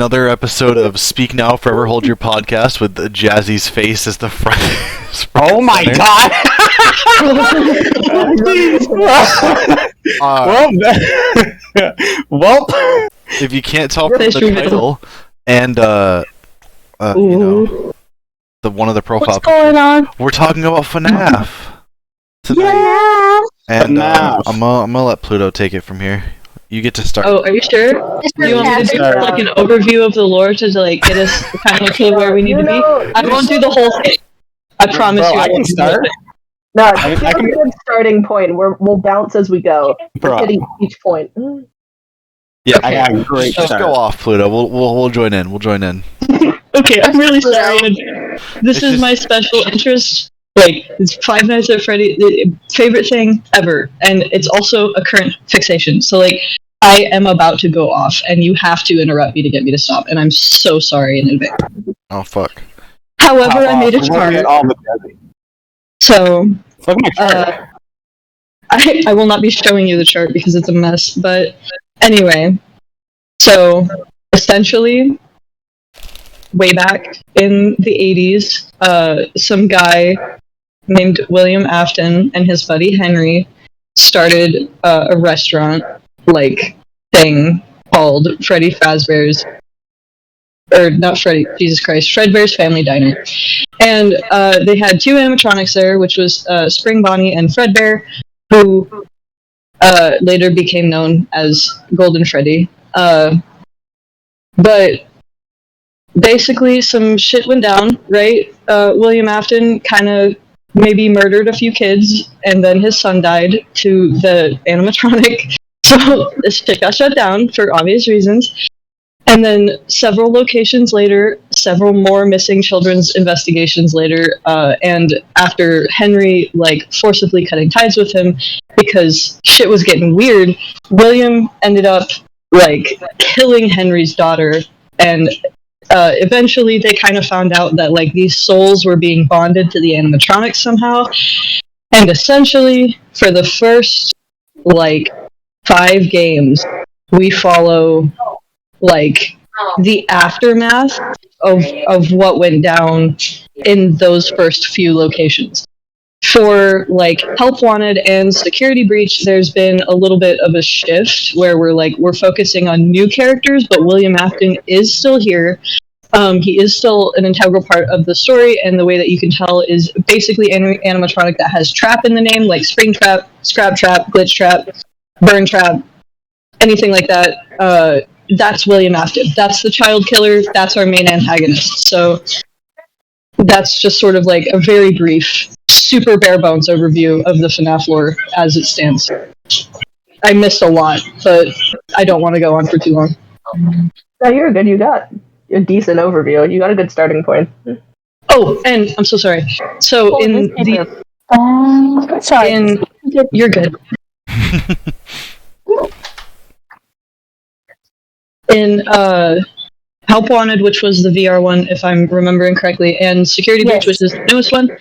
Another episode of Speak Now, Forever Hold Your Podcast with Jazzy's face as the front. Oh my god! Well, if you can't tell from the title and you know, the one of the profile What's going on? we're talking about FNAF tonight. Yeah. And FNAF. I'm gonna let Pluto take it from here. You get to start. Oh, are you sure? Do you want me to do like an overview of the lore to like get us kind of to where we need to be? I won't do the whole thing. I promise Bro, you. I can start. No, I give can- a good starting point. We'll bounce as we go. Bro. Hitting each point. Yeah, I got a great just start. go off, Pluto. We'll join in. We'll join in. Okay, I'm really sorry. This It's is just- my special interest. Like, it's Five Nights at Freddy, the favorite thing ever, and it's also a current fixation. So, like, I am about to go off, and you have to interrupt me to get me to stop, and I'm so sorry in advance. Oh fuck. However, I made a Look chart, at all the Jazzy. so Look at my chart. I will not be showing you the chart because it's a mess. But anyway, so essentially, way back in the 80s, some guy named William Afton and his buddy Henry started a restaurant like thing called Freddy Fazbear's, or not Freddy, Jesus Christ, Fredbear's Family Diner. And they had two animatronics there, which was Spring Bonnie and Fredbear, who later became known as Golden Freddy. But basically, some shit went down, right? William Afton kind of maybe murdered a few kids, and then his son died to the animatronic. So this shit got shut down for obvious reasons. And then several locations later, several more missing children's investigations later, and after Henry like forcibly cutting ties with him because shit was getting weird, William ended up like killing Henry's daughter, and eventually they kind of found out that like these souls were being bonded to the animatronics somehow, and essentially for the first like 5 games we follow like the aftermath of what went down in those first few locations. For like Help Wanted and Security Breach, there's been a little bit of a shift where we're focusing on new characters, but William Afton is still here. He is still an integral part of the story, and the way that you can tell is basically any animatronic that has trap in the name, like Spring Trap, Scrap Trap, Glitch Trap, Burn Trap, anything like that. That's William Afton. That's the child killer. That's our main antagonist. So that's just sort of like a very brief, super bare bones overview of the FNAF lore as it stands. I missed a lot, but I don't want to go on for too long. No, you're good. You got a decent overview. You got a good starting point. Oh, and I'm so sorry. So in the sorry. you're good. In Help Wanted, which was the VR one, if I'm remembering correctly, and Security Breach, which is the newest one,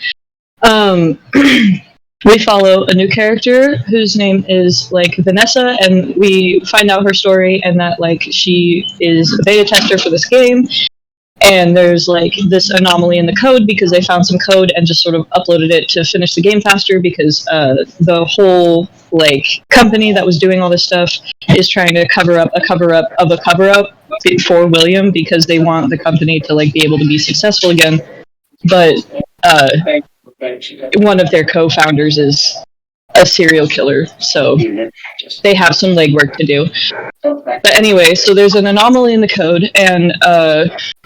we follow a new character whose name is like Vanessa, and we find out her story and that like she is a beta tester for this game, and there's like this anomaly in the code because they found some code and just sort of uploaded it to finish the game faster because the whole like company that was doing all this stuff is trying to cover up a cover-up of a cover-up for William because they want the company to like be able to be successful again. But one of their co-founders is a serial killer, so they have some legwork to do. But anyway, so there's an anomaly in the code, and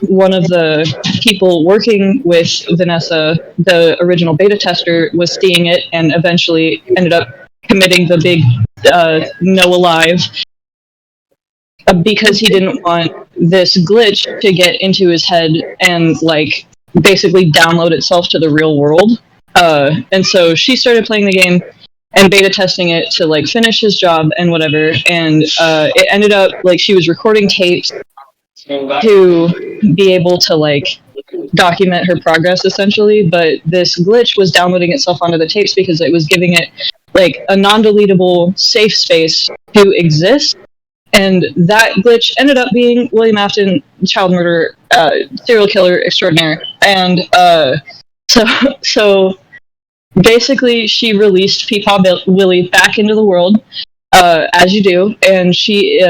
one of the people working with Vanessa, the original beta tester, was seeing it and eventually ended up committing the big no alive because he didn't want this glitch to get into his head and like basically download itself to the real world. And so she started playing the game and beta testing it to like finish his job and whatever, and it ended up like she was recording tapes to be able to like document her progress essentially, but this glitch was downloading itself onto the tapes because it was giving it like a non-deletable safe space to exist And that glitch ended up being William Afton, child murderer, serial killer extraordinaire. And so basically, she released Peepaw Willie back into the world, as you do, and she,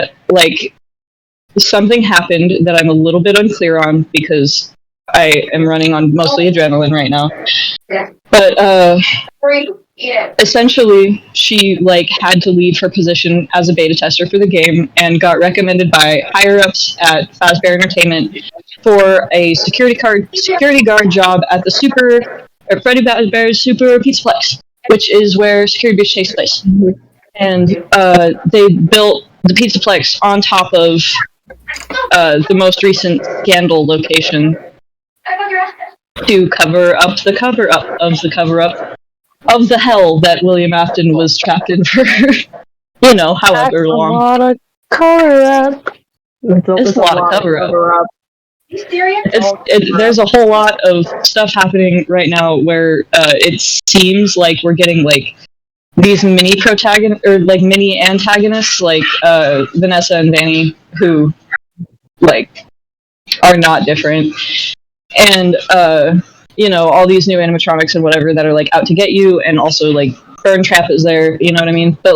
something happened that I'm a little bit unclear on because I am running on mostly adrenaline right now. But, essentially, she, had to leave her position as a beta tester for the game and got recommended by higher-ups at Fazbear Entertainment for a security guard job at the Freddy Fazbear's Super Pizzaplex, which is where Security Breach takes place. And they built the Pizzaplex on top of the most recent scandal location to cover up the cover-up of the cover-up of the hell that William Afton was trapped in for, however long. A lot of cover-up. It's a lot of cover-up. There's a whole lot of stuff happening right now where it seems like we're getting these mini protagonists or mini antagonists like Vanessa and Vanny, who are not different, and all these new animatronics and whatever that are out to get you, and also Burn Trap is there, you know what I mean? But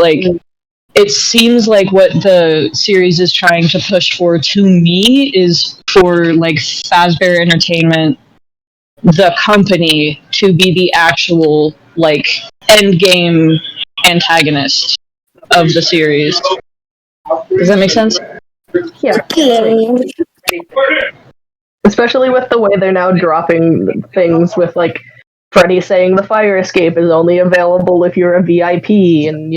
it seems like what the series is trying to push for, to me, is for Fazbear Entertainment, the company, to be the actual end game antagonist of the series. Does that make sense? Yeah. Especially with the way they're now dropping things with Freddy saying the fire escape is only available if you're a VIP, and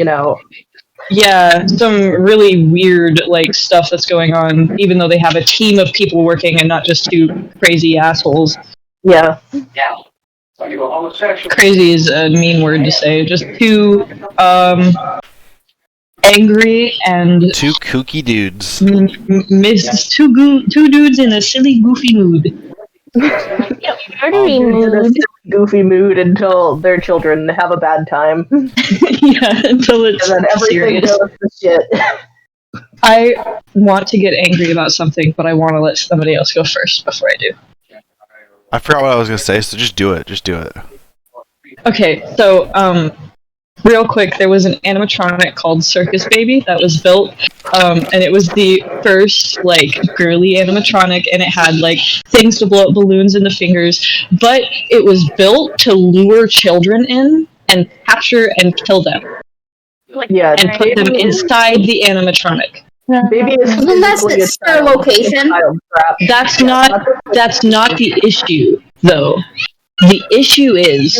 Yeah, some really weird stuff that's going on, even though they have a team of people working and not just two crazy assholes. Yeah. Crazy is a mean word to say. Just two angry and two kooky dudes. Two dudes in a silly, goofy mood. Goofy mood until their children have a bad time. Yeah, until it's and then everything serious. goes to shit. I want to get angry about something, but I want to let somebody else go first before I do. I forgot what I was gonna say, so just do it. Just do it. Okay, so real quick, there was an animatronic called Circus Baby that was built, and it was the first girly animatronic, and it had things to blow up balloons in the fingers, but it was built to lure children in and capture and kill them. Yeah, and put them inside the animatronic. Baby is that's their location. That's not the issue, though. The issue is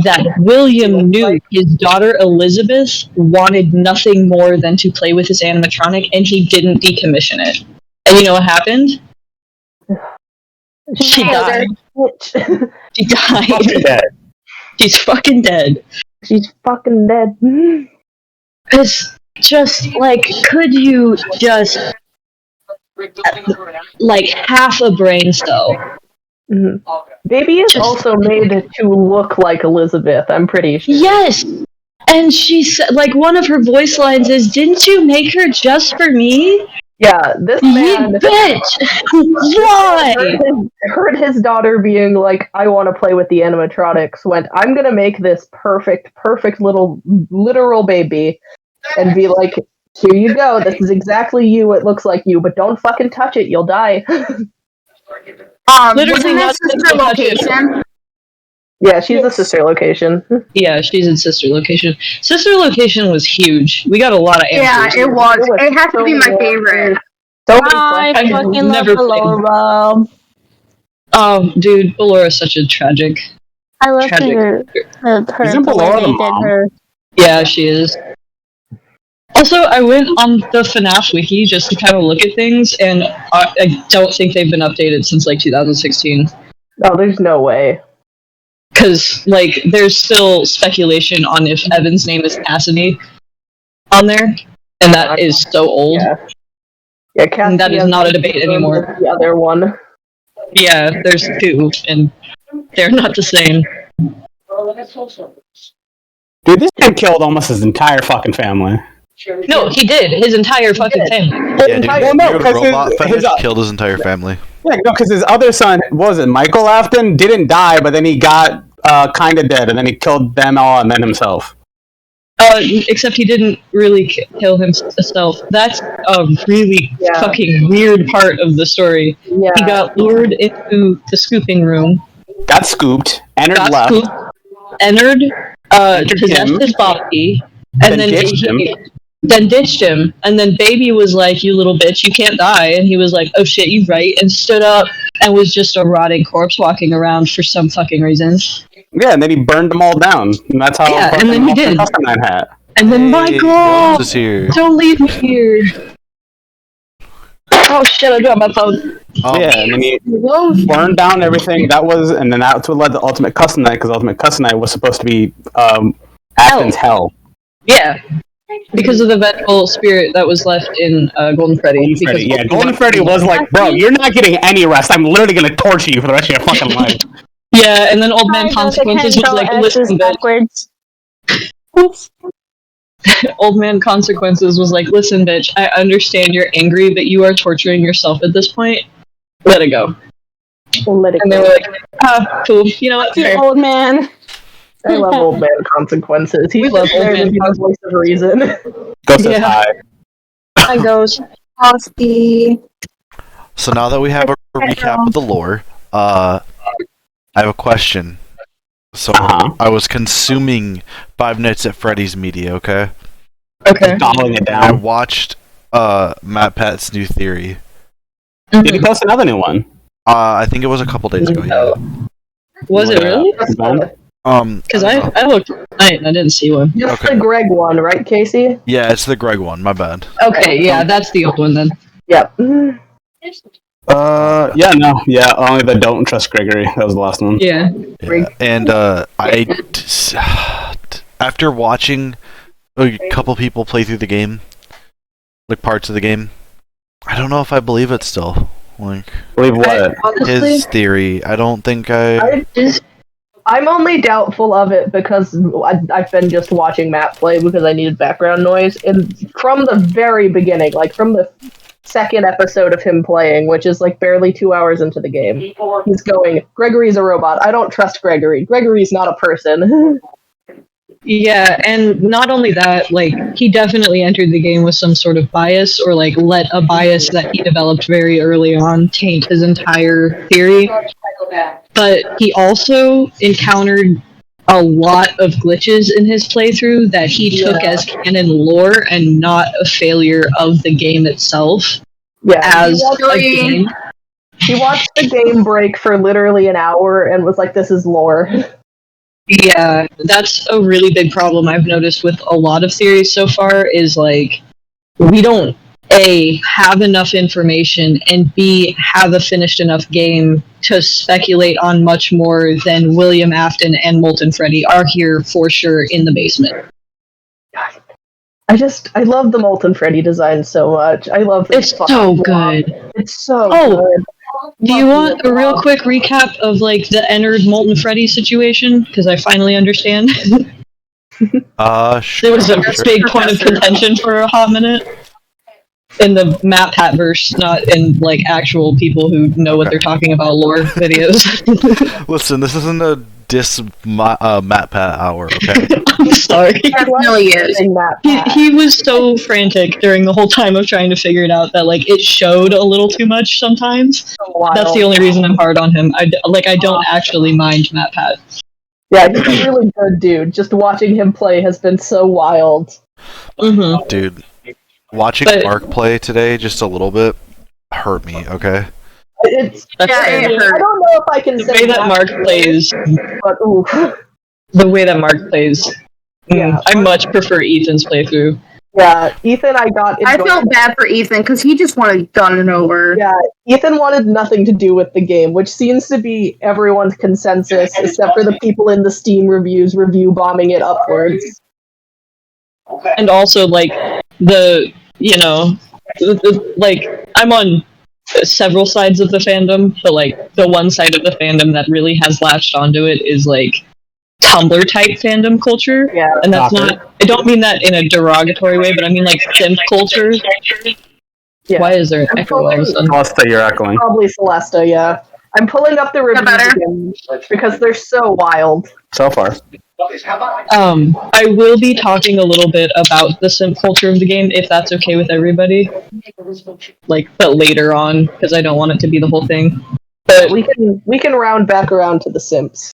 that William knew his daughter Elizabeth wanted nothing more than to play with his animatronic, and he didn't decommission it. And you know what happened? She died. She died. She's fucking dead. She's fucking dead. It's just could you just half a brain cell? Mm-hmm. Baby is also made to look like Elizabeth, I'm pretty sure. Yes! And she said, one of her voice lines is, "Didn't you make her just for me?" Yeah, this man... You bitch! Why? Heard his daughter being I want to play with the animatronics, went, I'm gonna make this perfect little literal baby, and be here you go, this is exactly you, it looks like you, but don't fucking touch it, you'll die. Literally not sister location. Yeah, she's a sister location. Yeah, she's in sister location. Sister location was huge. We got a lot of answers. Yeah, it was. It has to be my favorite. I fucking never love Laura. Oh, dude, Ballora is such a tragic. I love Tragic. her. Isn't Ballora the mom? Yeah, she is. Also, I went on the FNAF wiki just to kind of look at things, and I don't think they've been updated since 2016. Oh, there's no way. Because there's still speculation on if Evan's name is Cassidy on there, and that is so old. Yeah, Cassidy, and that is not a debate anymore. The other one. Yeah, there's two, and they're not the same. Dude, this man killed almost his entire fucking family. No, he did. His entire fucking family. Yeah, dude, Well, no, the 'cause robot his- fetish killed his entire family. Yeah, no, because his other son, what was it, Michael Afton, didn't die, but then he got kind of dead, and then he killed them all and then himself. Except he didn't really kill himself. That's a really fucking weird part of the story. Yeah. He got lured into the scooping room. Got scooped, entered left, Scooped, entered, possessed him. his body, and Then ditched him. Then ditched him. And then Baby was like, "You little bitch, you can't die." And he was like, "Oh shit, you right," and stood up and was just a rotting corpse walking around for some fucking reason. Yeah, and then he burned them all down. And that's how Yeah, and then he did. Had. And then Hey, Michael, Jones is here. don't leave me here. Oh shit, I dropped my phone. Yeah, and then he burned down everything. And then that's what led to Ultimate Custom Night, because Ultimate Custom Night was supposed to be Afton's hell. Yeah, because of the vengeful spirit that was left in Golden Freddy. Golden Freddy was like, bro, you're not getting any rest. I'm literally gonna torture you for the rest of your fucking life. Yeah, and then Old Man Consequences was like, "Listen, bitch." Old Man Consequences was like, "Listen, bitch, I understand you're angry, but you are torturing yourself at this point. Let it go." Let it And they go. were like, cool. You know what? Fair. Old man. I love Old Man Consequences. He's love there Old to Man be the voice of reason. Go says Yeah. hi. Hi, goes. Frosty. So now that we have a recap of the lore, I have a question. So I was consuming Five Nights at Freddy's media, okay? Okay. Gobbling it I down. watched Matt Pat's new theory. Did he post another new one? I think it was a couple days ago, yeah. Was it really? Because I looked tonight and I didn't see one. Just Okay. the Greg one, right, Casey? Yeah, it's the Greg one, my bad. Okay, yeah, that's the old one then. Yep. Only the Don't Trust Gregory. That was the last one. Yeah. Yeah. And after watching a couple people play through the game, like parts of the game, I don't know if I believe it still. Like, Believe what? Honestly, his theory. I don't think I'm only doubtful of it because I've been just watching Matt play because I needed background noise. And from the very beginning, like from the second episode of him playing, which is like barely 2 hours into the game, he's going, Gregory's a robot. I don't trust Gregory. Gregory's not a person. yeah, and not only that, like, he definitely entered the game with some sort of bias, or like let a bias that he developed very early on taint his entire theory. But he also encountered a lot of glitches in his playthrough that he took as canon lore and not a failure of the game itself. Yeah, As a game. he watched the game break for literally an hour and was like, this is lore. Yeah, that's a really big problem I've noticed with a lot of theories so far, is like, we don't A, have enough information, and B, have a finished enough game to speculate on much more than William Afton and Molten Freddy are here for sure in the basement. I love the Molten Freddy design so much. I love It's so good. It's so Oh, good. Do you want a real quick recap of like the entered Molten Freddy situation? Because I finally understand. sure. There was a big point of contention for a hot minute. In the Matt Pat verse, not in like actual people who know what they're talking about lore videos. Listen, this isn't a Matt Pat hour, okay? I'm sorry. It really is. He was so frantic during the whole time of trying to figure it out that like it showed a little too much sometimes. That's the only reason I'm hard on him. I don't actually mind Matt Pat. Yeah, he's a really good dude. Just watching him play has been so wild. Mm-hmm. Dude, watching Mark play today just a little bit hurt me, okay? It's That's I fair. don't know if I can The say way that Mark plays, but ooh. the way that Mark plays, Yeah. I much prefer Ethan's playthrough. Yeah, Ethan, I felt bad for Ethan because he just wanted done and over. Yeah, Ethan wanted nothing to do with the game, which seems to be everyone's consensus, except for the people in the Steam reviews review bombing it upwards. And also, like, like, I'm on several sides of the fandom, but, like, the one side of the fandom that really has latched onto it is, like, Tumblr type fandom culture. Yeah. And that's not, I don't mean that in a derogatory way, but I mean like simp culture. Yeah. Why is there an echo all of a sudden? Celesta, you're echoing. Probably Celesta, yeah. I'm pulling up the reviews better? again because they're so wild. So far. I will be talking a little bit about the simp culture of the game, if that's okay with everybody. Like, but later on, because I don't want it to be the whole thing. But We can round back around to the simps.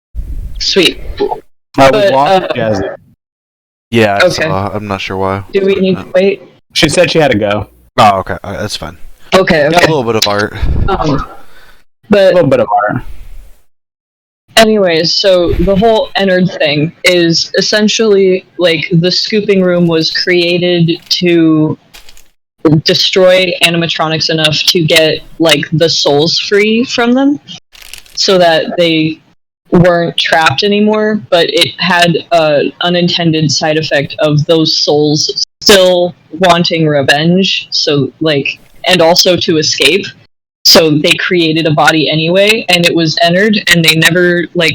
sweet. We But, lost Jazzy. Yeah, I Okay. saw. I'm not sure why. Do we need to wait? She said she had to go. Oh, okay. All right, that's fine. Okay, Got a okay. little bit of art. A But little bit of art. anyways, so the whole Ennard thing is essentially like the scooping room was created to destroy animatronics enough to get like the souls free from them so that they weren't trapped anymore, but it had an unintended side effect of those souls still wanting revenge, so like, and also to escape. So they created a body anyway, and it was Ennard, and they never like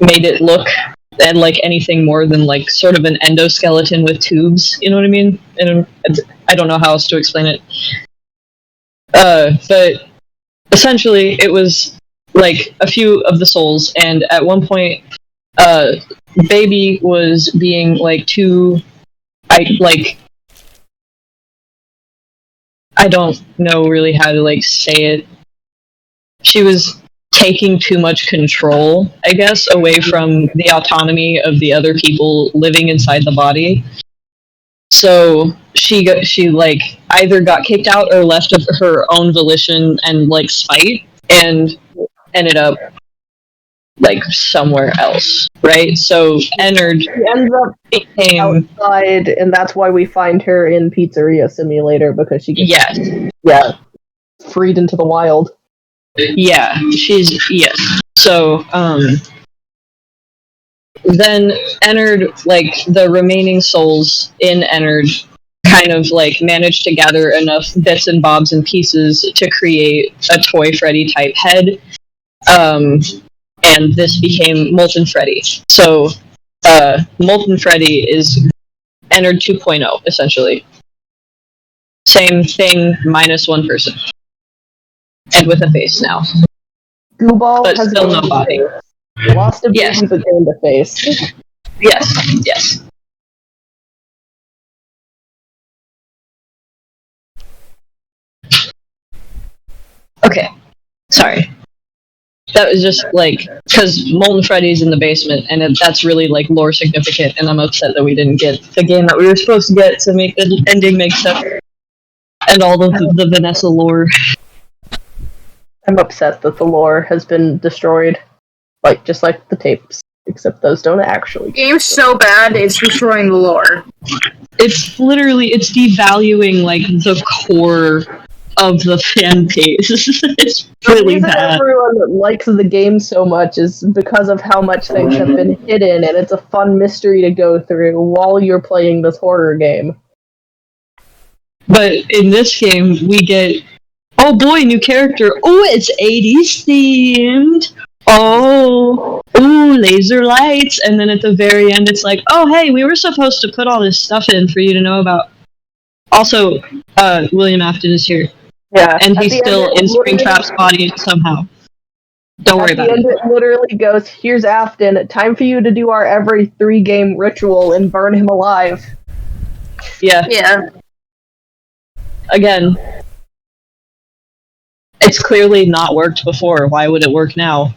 made it look and like anything more than like sort of an endoskeleton with tubes. You know what I mean? And I don't know how else to explain it. But essentially, it was like a few of the souls, and at one point, Baby was being like too, I don't know really how to like say it. She was taking too much control, I guess, away from the autonomy of the other people living inside the body. So she like either got kicked out or left of her own volition and like spite, and ended up like somewhere else, right? So Ennard She ends up became outside, and that's why we find her in Pizzeria Simulator, because she gets freed into the wild. Yeah, yes. So, then Ennard, like, the remaining souls in Ennard kind of, like, managed to gather enough bits and bobs and pieces to create a Toy Freddy type head, and this became Molten Freddy. So, Molten Freddy is Ennard 2.0, essentially. Same thing, minus one person. And with a face now. Gooball But has still gained no body. a face. Lost a baby, Yes. but gained a face. Yes. Okay. Sorry. That was just, like, because Molten Freddy's in the basement, and that's really, like, lore significant, and I'm upset that we didn't get the game that we were supposed to get to make the ending make sense. And all the Vanessa lore. I'm upset that the lore has been destroyed. Like, just like the tapes. Except those don't actually. The game's so bad, it's destroying the lore. It's devaluing, like, the core of the fan base. It's The really reason bad. everyone likes the game so much is because of how much things have been hidden, and it's a fun mystery to go through while you're playing this horror game. But in this game, we get, oh boy, new character. Oh, it's 80s themed. Oh, ooh, laser lights. And then at the very end, it's like, oh, hey, we were supposed to put all this stuff in for you to know about. Also, William Afton is here. Yeah. And At he's the end, still it in literally- Springtrap's body somehow. Don't worry At the about end, it. it literally goes, here's Afton, time for you to do our every 3-game ritual and burn him alive. Yeah. Yeah. Again, it's clearly not worked before. Why would it work now?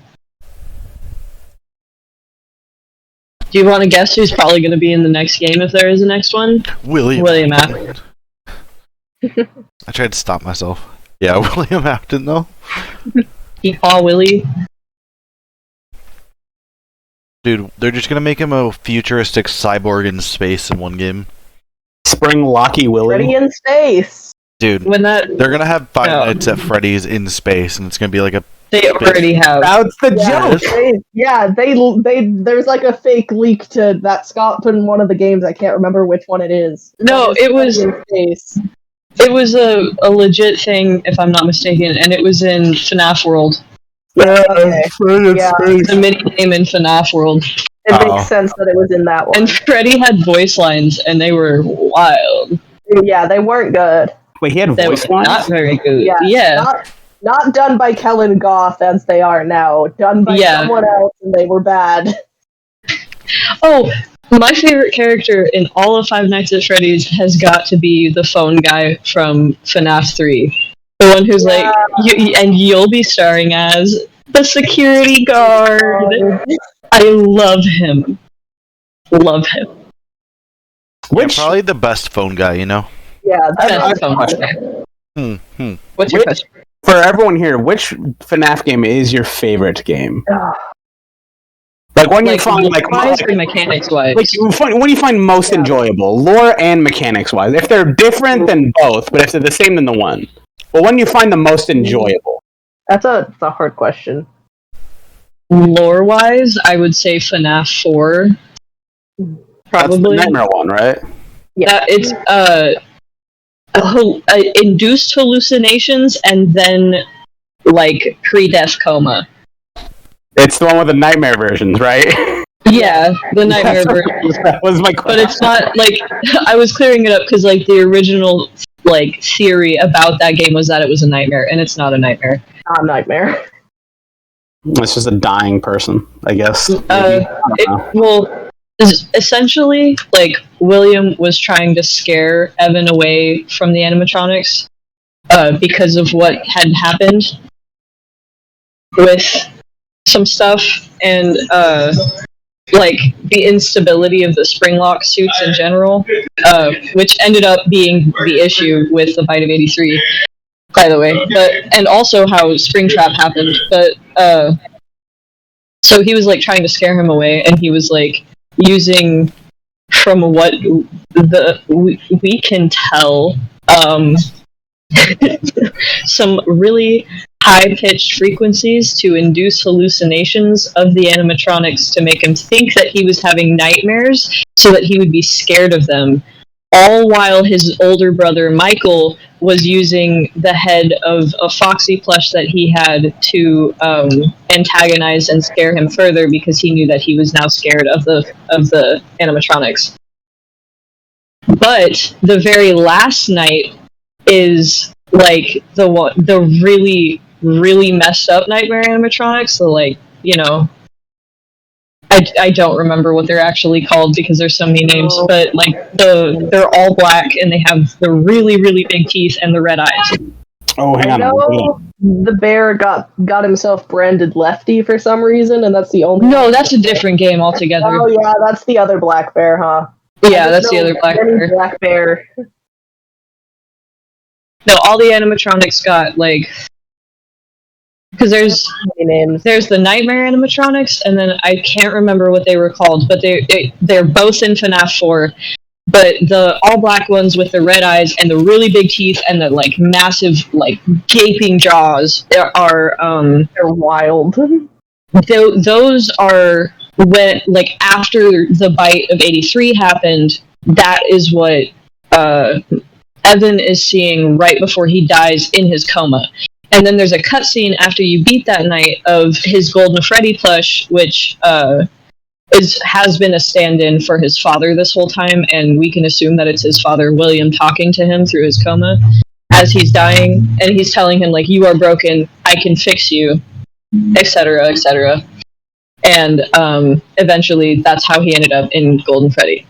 Do you want to guess who's probably going to be in the next game if there is a next one? William Afton. I tried to stop myself. Yeah, William Afton, though. Paw Willie. Dude, they're just gonna make him a futuristic cyborg in space in one game. Spring Locky Freddy Willy. in space. Dude, When that they're gonna have Five No. Nights at Freddy's in space, and it's gonna be like a. they already have. That's the Yeah, joke. they there's like a fake leak to that Scott put in one of the games. I can't remember which one it is. No, But it's it was- Freddy in space. It was a legit thing, if I'm not mistaken, and it was in FNAF World. Okay. Yeah. The mini game in FNAF world. It makes sense that it was in that one. And Freddy had voice lines, and they were wild. Yeah, they weren't good. Wait, he had They voice were lines? not very good. Yeah. Yeah. Not done by Kellen Goth as they are now. Done by someone else, and they were bad. Oh, my favorite character in all of Five Nights at Freddy's has got to be the phone guy from FNAF 3. The one who's like, you'll be starring as the security guard. I love him. Love him. Which probably the best phone guy, you know? Yeah, that's a question. What's your question? For everyone here, which FNAF game is your favorite game? Like when you find mechanics wise. When you find most enjoyable, lore and mechanics wise. If they're different, then both. But if they're the same, then the one. But when you find the most enjoyable, that's a hard question. Lore wise, I would say FNAF 4. Probably that's the Nightmare one, right? Yeah, it's induced hallucinations and then like pre-death coma. It's the one with the nightmare versions, right? Yeah, the nightmare versions. That was my question. But it's not like I was clearing it up because like the original like theory about that game was that it was a nightmare, and it's not a nightmare. Not a nightmare. It's just a dying person, I guess. Essentially, like William was trying to scare Evan away from the animatronics because of what had happened with some stuff and like the instability of the Springlock suits in general, which ended up being the issue with the Bite of 83, by the way. And also how Springtrap happened. But so he was like trying to scare him away, and he was like using, from what we can tell, some really high-pitched frequencies to induce hallucinations of the animatronics to make him think that he was having nightmares so that he would be scared of them, all while his older brother Michael was using the head of a Foxy plush that he had to antagonize and scare him further because he knew that he was now scared of the animatronics. But the very last night is like the really, really messed up nightmare animatronics. So like, you know, I don't remember what they're actually called because there's so many names, but like they're all black and they have the really, really big teeth and the red eyes. Oh, hang on. The bear got himself branded Lefty for some reason, and that's the only. No, that's a different game altogether. Oh yeah, that's the other black bear, huh? Yeah, that's the other black bear. Black bear. No, all the animatronics got like, because there's the Nightmare animatronics, and then I can't remember what they were called, but they're both in FNAF 4. But the all black ones with the red eyes and the really big teeth and the like massive like gaping jaws are they're wild. Those are when like after the Bite of 83 happened. That is what Evan is seeing right before he dies in his coma. And then there's a cutscene after you beat that night of his Golden Freddy plush, which has been a stand-in for his father this whole time, and we can assume that it's his father, William, talking to him through his coma as he's dying, and he's telling him, like, you are broken, I can fix you, etc., etc. And eventually that's how he ended up in Golden Freddy.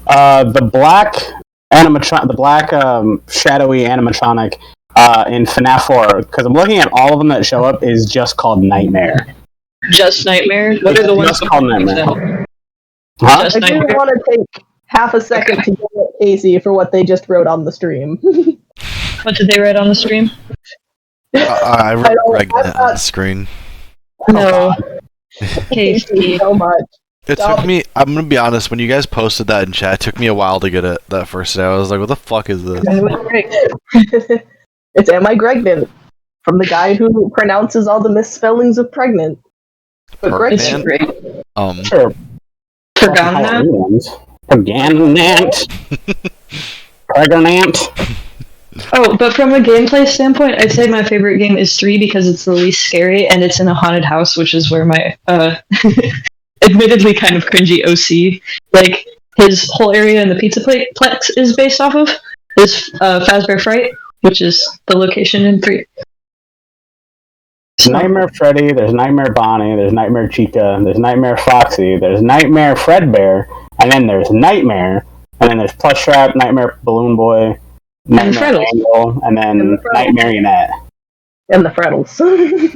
The black shadowy animatronic in FNAF 4, because I'm looking at all of them that show up, is just called Nightmare. Just Nightmare? What are the ones called Nightmare? Huh? I do want to take half a second to give it Casey for what they just wrote on the stream. What did they write on the stream? I wrote pregnant on the screen. No. Casey. So much. It took me, I'm going to be honest, when you guys posted that in chat, it took me a while to get it that first day. I was like, what the fuck is this? It's Am I Pregnant? From the guy who pronounces all the misspellings of pregnant. But Pregnant? Sure. Pregnant. Pregnant. Oh, but from a gameplay standpoint, I'd say my favorite game is 3 because it's the least scary and it's in a haunted house, which is where my admittedly kind of cringy OC, like his whole area in the pizza plex is based off of, is Fazbear Fright, which is the location in 3. There's Nightmare Freddy, there's Nightmare Bonnie, there's Nightmare Chica, there's Nightmare Foxy, there's Nightmare Fredbear, and then there's Nightmare, and then there's Plush Trap, Nightmare Balloon Boy, Nightmare Angel, and then Nightmarionette. And the Freddles.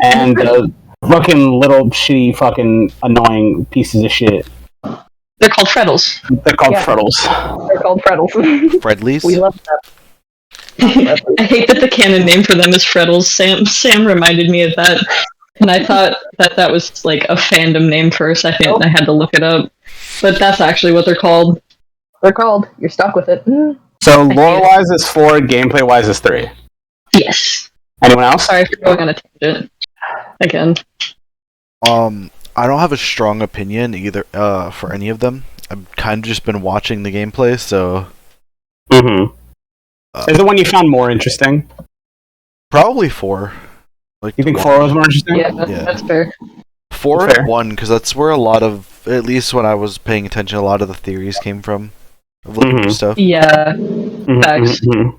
And the fucking little shitty fucking annoying pieces of shit. They're called Freddles. They're called Freddles. They're called Freddles. Fredleys? We love that. I hate that the canon name for them is Freddles. Sam reminded me of that, and I thought that was like a fandom name for a second, and I had to look it up. But that's actually what they're called. They're called. You're stuck with it. So lore-wise is 4, gameplay-wise is 3. Yes. Anyone else? Sorry for going on a tangent. Again. I don't have a strong opinion either for any of them. I've kind of just been watching the gameplay, so... Mm-hmm. Is the one you found more interesting? Probably 4. Like, You think 4 was more interesting? Yeah, that's fair. 4 Fair. and 1, because that's where a lot of, at least when I was paying attention, a lot of the theories came from. Of looking for stuff. Yeah. Mhm, Facts. mhm.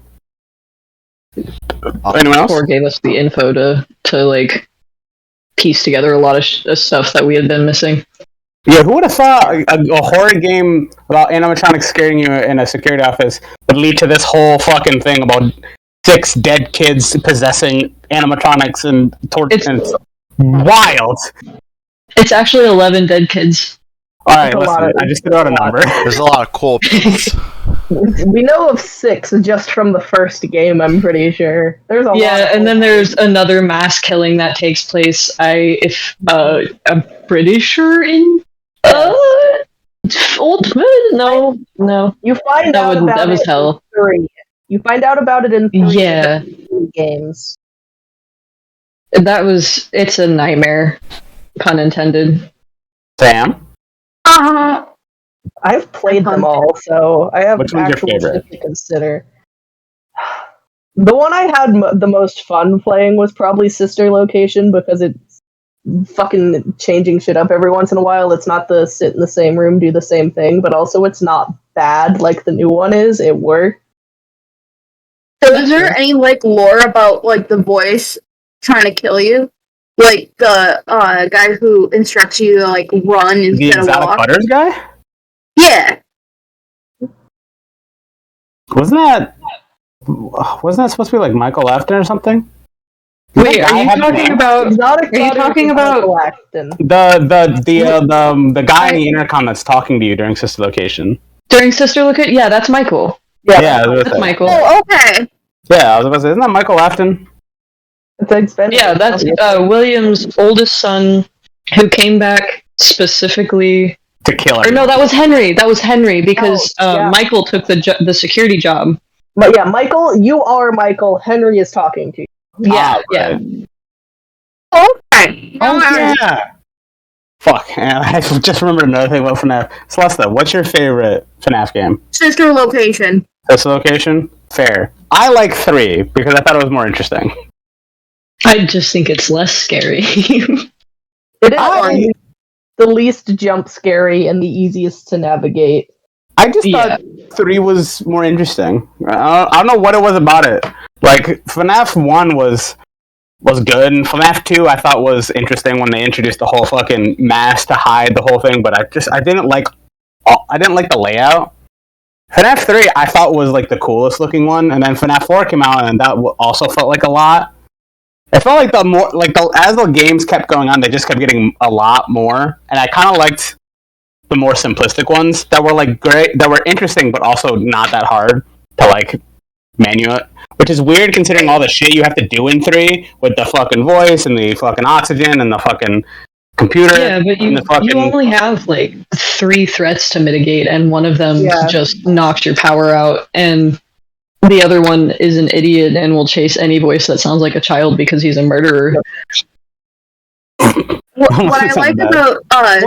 Anyone else? 4 gave us the info to like piece together a lot of stuff that we had been missing. Yeah, who would have thought a horror game about animatronics scaring you in a security office would lead to this whole fucking thing about 6 dead kids possessing animatronics and torture? It's wild. It's actually 11 dead kids. Alright, listen, I just threw out a number. There's a lot of cool pieces. We know of 6 just from the first game, I'm pretty sure. There's a lot. Yeah, and then there's another mass killing that takes place. I'm pretty sure in Ultimate. No. You find out about that was it hell. in 3. You find out about it in 3 Yeah. games. It's a nightmare, pun intended. Sam? I've played them all, so I have Which one's your actual favorite? shit to consider. The one I had the most fun playing was probably Sister Location, because it's fucking changing shit up every once in a while. It's not the sit in the same room, do the same thing, but also it's not bad like the new one is. It worked. So is there any like lore about like the voice trying to kill you? Like the guy who instructs you to like run The instead of Exotic walk? Butters guy? Yeah. Wasn't that supposed to be like Michael Afton or something? Wait, are you talking about? Exotic Are you Butters talking is about- Michael Acton. The guy in the intercom that's talking to you during Sister Location? During Sister Look-At? Yeah, that's Michael. Yeah, That's Michael. Oh, okay. Yeah, I was about to say, isn't that Michael Afton? Yeah, that's William's oldest son who came back specifically. To kill Or him. no, that was Henry. That was Henry because yeah. Michael took the security job. But yeah, Michael, you are Michael. Henry is talking to you. Yeah, yeah. Okay. Oh, yeah. Fuck, I just remembered another thing about FNAF. Celesta, what's your favorite FNAF game? Sister Location. Sister Location? Fair. I like 3, because I thought it was more interesting. I just think it's less scary. It is the least jump scary and the easiest to navigate. I just thought 3 was more interesting. I don't know what it was about it. Like, FNAF 1 was good, and FNAF 2 I thought was interesting when they introduced the whole fucking mask to hide the whole thing, but I didn't like the layout. FNAF 3 I thought was like the coolest looking one, and then FNAF 4 came out, and that also felt like a lot. It felt like as the games kept going on, they just kept getting a lot more, and I kind of liked the more simplistic ones that were like great, that were interesting, but also not that hard to like manual. Which is weird considering all the shit you have to do in 3 with the fucking voice and the fucking oxygen and the fucking computer. Yeah, but you only have like 3 threats to mitigate, and one of them just knocks your power out, and the other one is an idiot and will chase any voice that sounds like a child because he's a murderer. What I like about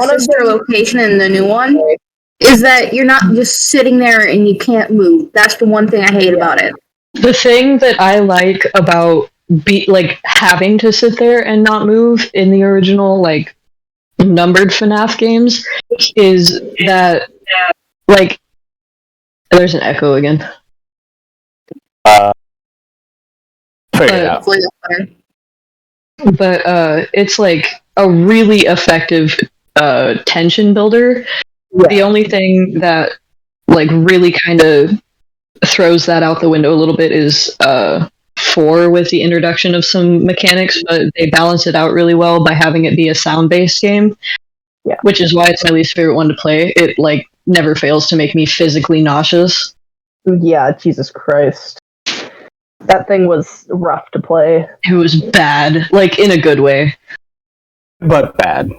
Sister Location in the new one is that you're not just sitting there and you can't move. That's the one thing I hate about it. The thing that I like about having to sit there and not move in the original like numbered FNAF games is that like there's an echo again. Figure it out. But it's like a really effective tension builder. Yeah. The only thing that like really kind of throws that out the window a little bit is 4 with the introduction of some mechanics, but they balance it out really well by having it be a sound-based game. Yeah. Which is why it's my least favorite one to play. It like never fails to make me physically nauseous. Yeah, Jesus Christ. That thing was rough to play. It was bad, like in a good way, But bad.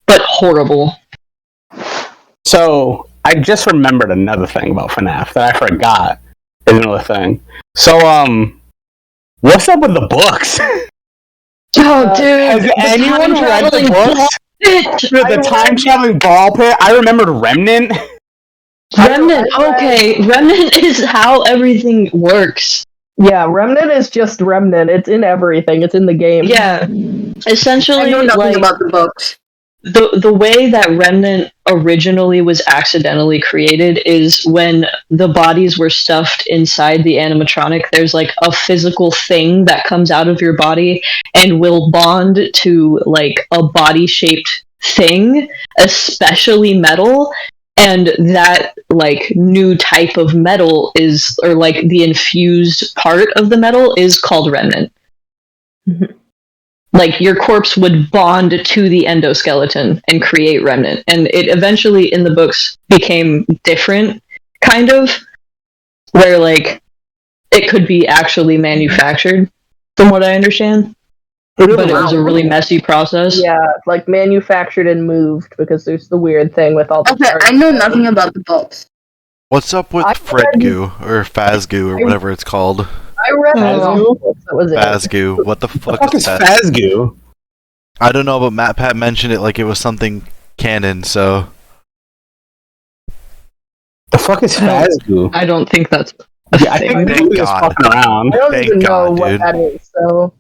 but horrible. So, I just remembered another thing about FNAF that I forgot is another thing. So, what's up with the books? Oh, dude! Has anyone read the books? The time-traveling ball pit? I remembered Remnant. Remnant, okay. Remnant is how everything works. Yeah, Remnant is just Remnant. It's in everything. It's in the game. Yeah. Essentially, I know nothing like, about the books. the way that Remnant originally was accidentally created is when the bodies were stuffed inside the animatronic, there's like a physical thing that comes out of your body and will bond to like a body-shaped thing, especially metal. And that like new type of metal is, or like the infused part of the metal is called Remnant. Like your corpse would bond to the endoskeleton and create Remnant. And it eventually in the books became different, kind of, where like it could be actually manufactured, from what I understand. But it was a really messy process. Yeah, like manufactured and moved because there's the weird thing with all the. Okay, I know nothing about the books. What's up with Fredgoo or Fazgoo or whatever it's called? I read that was it. Fazgoo. What the fuck is is that? Fazgoo? I don't know, but Matt Pat mentioned it like it was something canon. So The fuck is Fazgoo? I don't think that's I think Thank he was God. fucking around. I don't Thank even know God, what dude. that is. So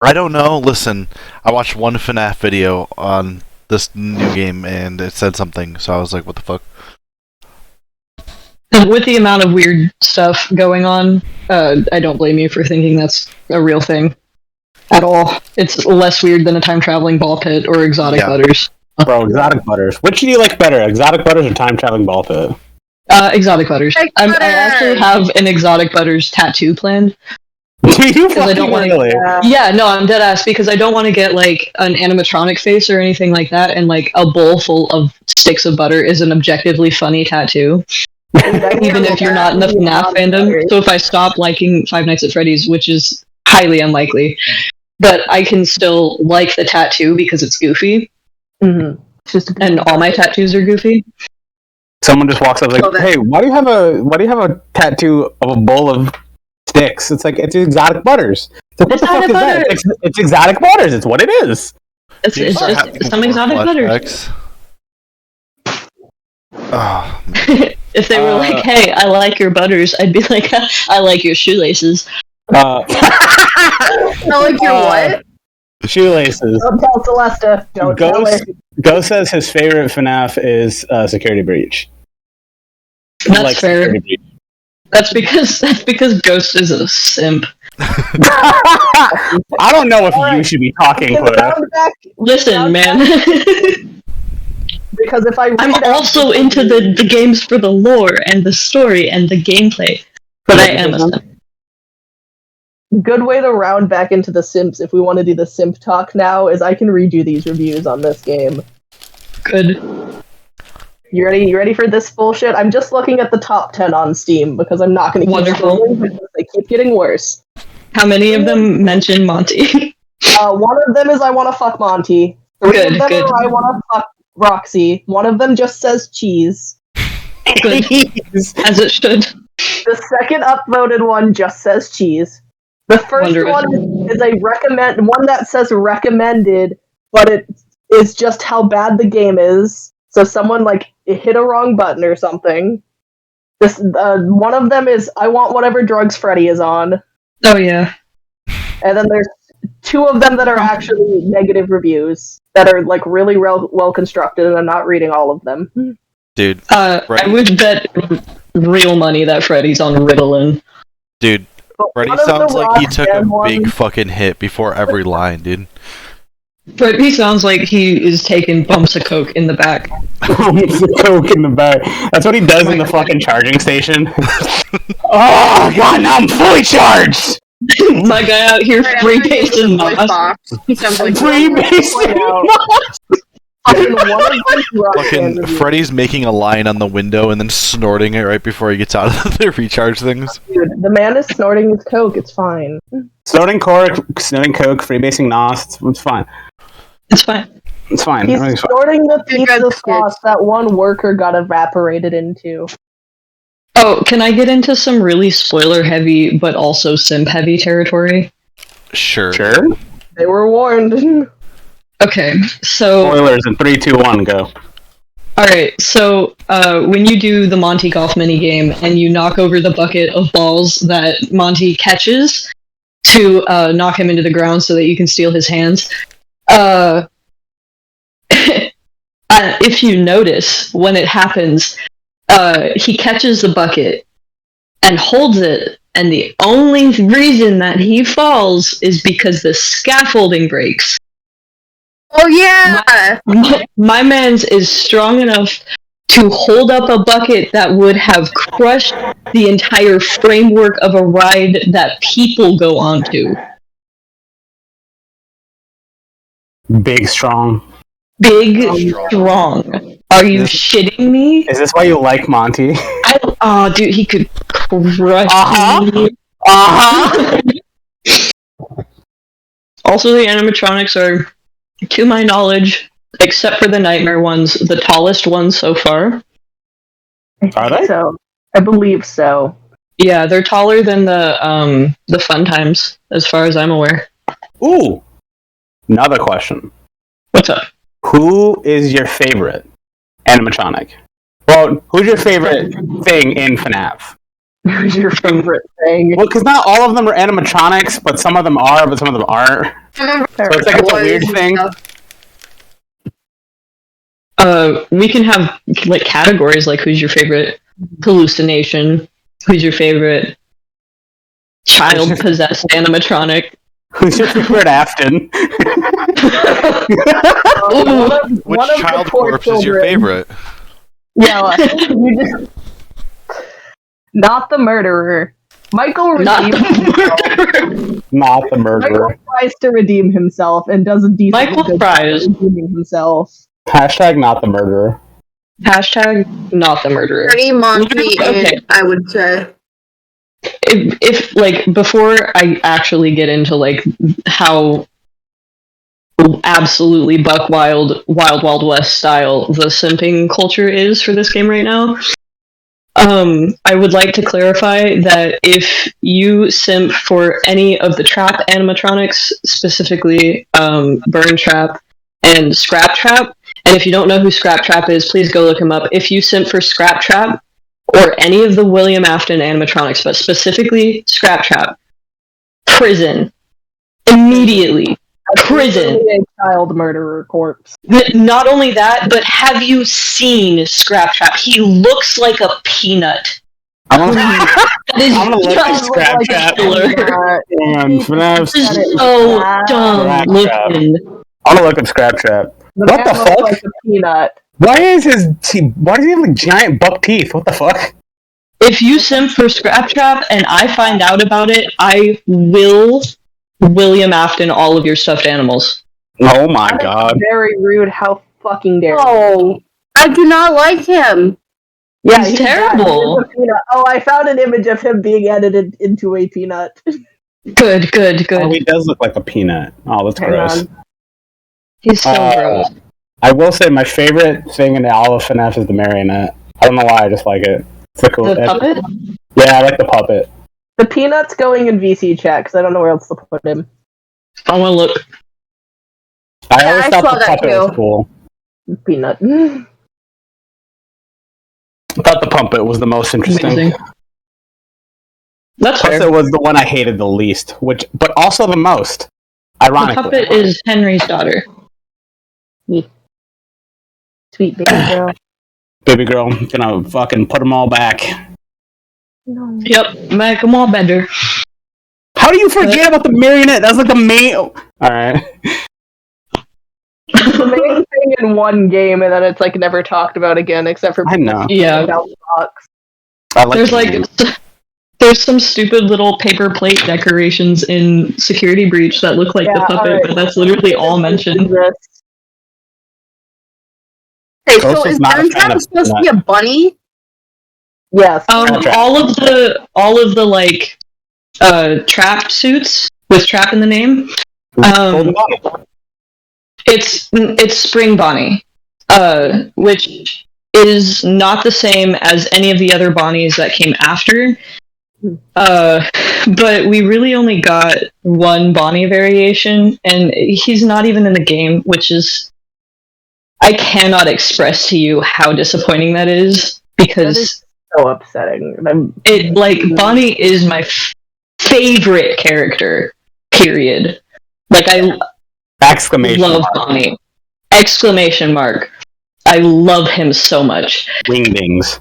I don't know. Listen, I watched one FNAF video on this new game and it said something, so I was like, "What the fuck?" With the amount of weird stuff going on, I don't blame you for thinking that's a real thing at all. It's less weird than a time-traveling ball pit or exotic butters. Bro, exotic butters. Which do you like better, exotic butters or time-traveling ball pit? Exotic butters. I actually have an exotic butters tattoo planned. Do you Because I don't want to. really? Yeah, no, I'm dead ass because I don't want to get like an animatronic face or anything like that, and like a bowl full of sticks of butter is an objectively funny tattoo. Even if you're not in the FNAF fandom. So if I stop liking Five Nights at Freddy's, which is highly unlikely, but I can still like the tattoo because it's goofy. mm-hmm. It's just And all my tattoos are goofy. Someone just walks up like, "Hey, why do you have a tattoo of a bowl of sticks?" It's like, it's exotic butters. It's like, what the fuck is that? It's exotic butters. It's what it is. It's just some exotic butters. Oh, If they were like, "Hey, I like your butters," I'd be like, "I like your shoelaces." I like your what? Shoelaces. Don't tell Celesta. Don't tell her. Ghost says his favorite FNAF is Security Breach. That's fair. That's because Ghost is a simp. I don't know if you should be talking, Clara. Listen, man. Because if I'm also into the games for the lore and the story and the gameplay, but I am a simp. Good way to round back into the simps if we want to do the simp talk now is I can read you these reviews on this game. Good. You ready? You ready for this bullshit? I'm just looking at the top 10 on Steam because I'm not going to keep Wonderful. because they keep getting worse. How many of them mention Monty? One of them is I want to fuck Monty. Three of them are I want to fuck Roxy. One of them just says cheese. Good. As it should. The second upvoted one just says cheese. The first one is a one that says recommended, but it is just how bad the game is. So someone like hit a wrong button or something. This one of them is I want whatever drugs Freddy is on, Oh yeah. and then there's two of them that are actually negative reviews that are like really well constructed, and I'm not reading all of them. Dude, I would bet real money that Freddy's on Ritalin. dude, But Freddy one of the sounds like he took a Roxanne big ones- fucking hit before every line, dude. Freddy sounds like he is taking bumps of coke in the back. The coke in the back. That's what he does in the fucking charging station. Oh god, now I'm fully charged. My guy out here freebasing voice Nas. box. He sounds like Freebasing. Fucking one of them's Roxanne Fucking reviews. Freddy's making a line on the window and then snorting it right before he gets out of the recharge things. Dude, the man is snorting his coke. It's fine. Snorting coke, freebasing Nos. It's fine. It's fine. It's fine. He's Everything's fine. snorting the Two pizza drugs, sauce that one worker got evaporated into. Oh, can I get into some really spoiler heavy but also simp heavy territory? Sure. Sure. They were warned. Okay, so Spoilers in 3, 2, 1, go. alright, so when you do the Monty golf minigame and you knock over the bucket of balls that Monty catches to knock him into the ground so that you can steal his hands, if you notice when it happens, he catches the bucket and holds it, and the only reason that he falls is because the scaffolding breaks. oh yeah! My man's is strong enough to hold up a bucket that would have crushed the entire framework of a ride that people go onto. Big strong. Big, strong. Are you shitting me? Is this why you like Monty? Oh, dude, he could crush Uh-huh. me. Uh-huh. Also, the animatronics are, to my knowledge, except for the nightmare ones, the tallest ones so far. Are they? So, I believe so. Yeah, they're taller than the Fun Times, as far as I'm aware. Ooh. Another question. What's up? Who is your favorite animatronic? Well, who's your favorite thing in FNAF? Who's your favorite thing? Well, because not all of them are animatronics, but some of them are, but some of them aren't. So it's like it's a weird thing. We can have like categories like who's your favorite hallucination, who's your favorite child possessed animatronic. Who's your favorite Afton? Which child corpse is your favorite? Yeah, you just not the murderer. Michael Not redeems himself. Not the murderer. Michael tries to redeem himself and does a decent Michael good tries. job redeeming himself. Hashtag not the murderer. Hashtag not the murderer. Pretty Monty, Okay. I would say. If like before I actually get into like how absolutely buck wild west style the simping culture is for this game right now, I would like to clarify that if you simp for any of the trap animatronics, specifically Burn Trap and Scrap Trap, and if you don't know who Scrap Trap is, please go look him up. If you simp for Scrap Trap or any of the William Afton animatronics, but specifically Scrap Trap, prison. Immediately. Prison. Literally a child murderer corpse. Not only that, but have you seen Scrap Trap? He looks like a peanut. I'm That is gonna look at just Scrap like Trap. a killer. FNAF. This is so dumb Scrap looking. I'm gonna look up Scrap Trap. The What man the looks fuck? like a peanut. Why does he have like giant buck teeth? What the fuck? If you simp for Scrap Trap and I find out about it, I will William Afton all of your stuffed animals. Oh my That is god. very rude. How fucking dare you? Oh, I do not like him. Yeah, He's bad. terrible. He's a peanut. Oh, I found an image of him being edited into a peanut. Good. Oh, he does look like a peanut. Oh, that's Hang gross. on. He's so gross. I will say my favorite thing in all of FNAF is the marionette. I don't know why, I just like it. It's a cool. The puppet? Yeah, I like the puppet. The peanut's going in VC chat because I don't know where else to put him. I want to look. I Yeah, always I thought saw the that puppet was too. cool. Peanut. I thought the Puppet was the most interesting. Amazing. That's Plus, fair. it was the one I hated the least, but also the most. The Ironically, puppet is Henry's daughter. Sweet baby girl. baby girl, gonna fucking put them all back. No. Yep, make them all better. How do you forget about the marionette? That's like the main. All right. The main thing in one game, and then it's like never talked about again, except for I know. Yeah. box. I like There's the like game. there's some stupid little paper plate decorations in Security Breach that look like the Yeah, puppet, alright. but that's literally all mentioned. Hey, Ghost so was is not a fan Guntrap of supposed to be a bunny? Yes. Trap. All of the like trap suits with trap in the name. Golden Bonnie. It's Spring Bonnie, which is not the same as any of the other Bonnies that came after. But we really only got one Bonnie variation, and he's not even in the game, which is I cannot express to you how disappointing that is, because So upsetting. Bonnie is my favorite character. Period. Like I Exclamation love mark. Bonnie. Exclamation mark. I love him so much. Wingdings.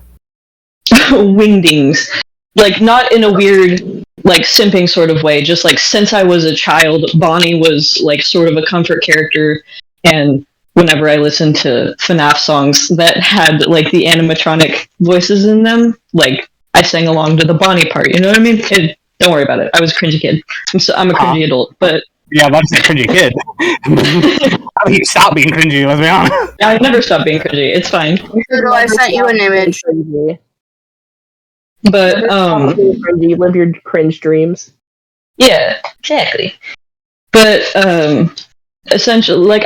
Wingdings. Like, not in a weird, like, simping sort of way. Just, like, since I was a child, Bonnie was, like, sort of a comfort character. And whenever I listened to FNAF songs that had, like, the animatronic voices in them, like, I sang along to the Bonnie part. You know what I mean? Don't worry about it. I was a cringy kid. I'm a cringy adult, but... Yeah, I'm about to say cringy kid. How do you stop being cringy, let's be honest? I never stopped being cringy. It's fine. Girl, I sent you an image. But, Cringy, live your cringe dreams. yeah, exactly. But, essentially, like,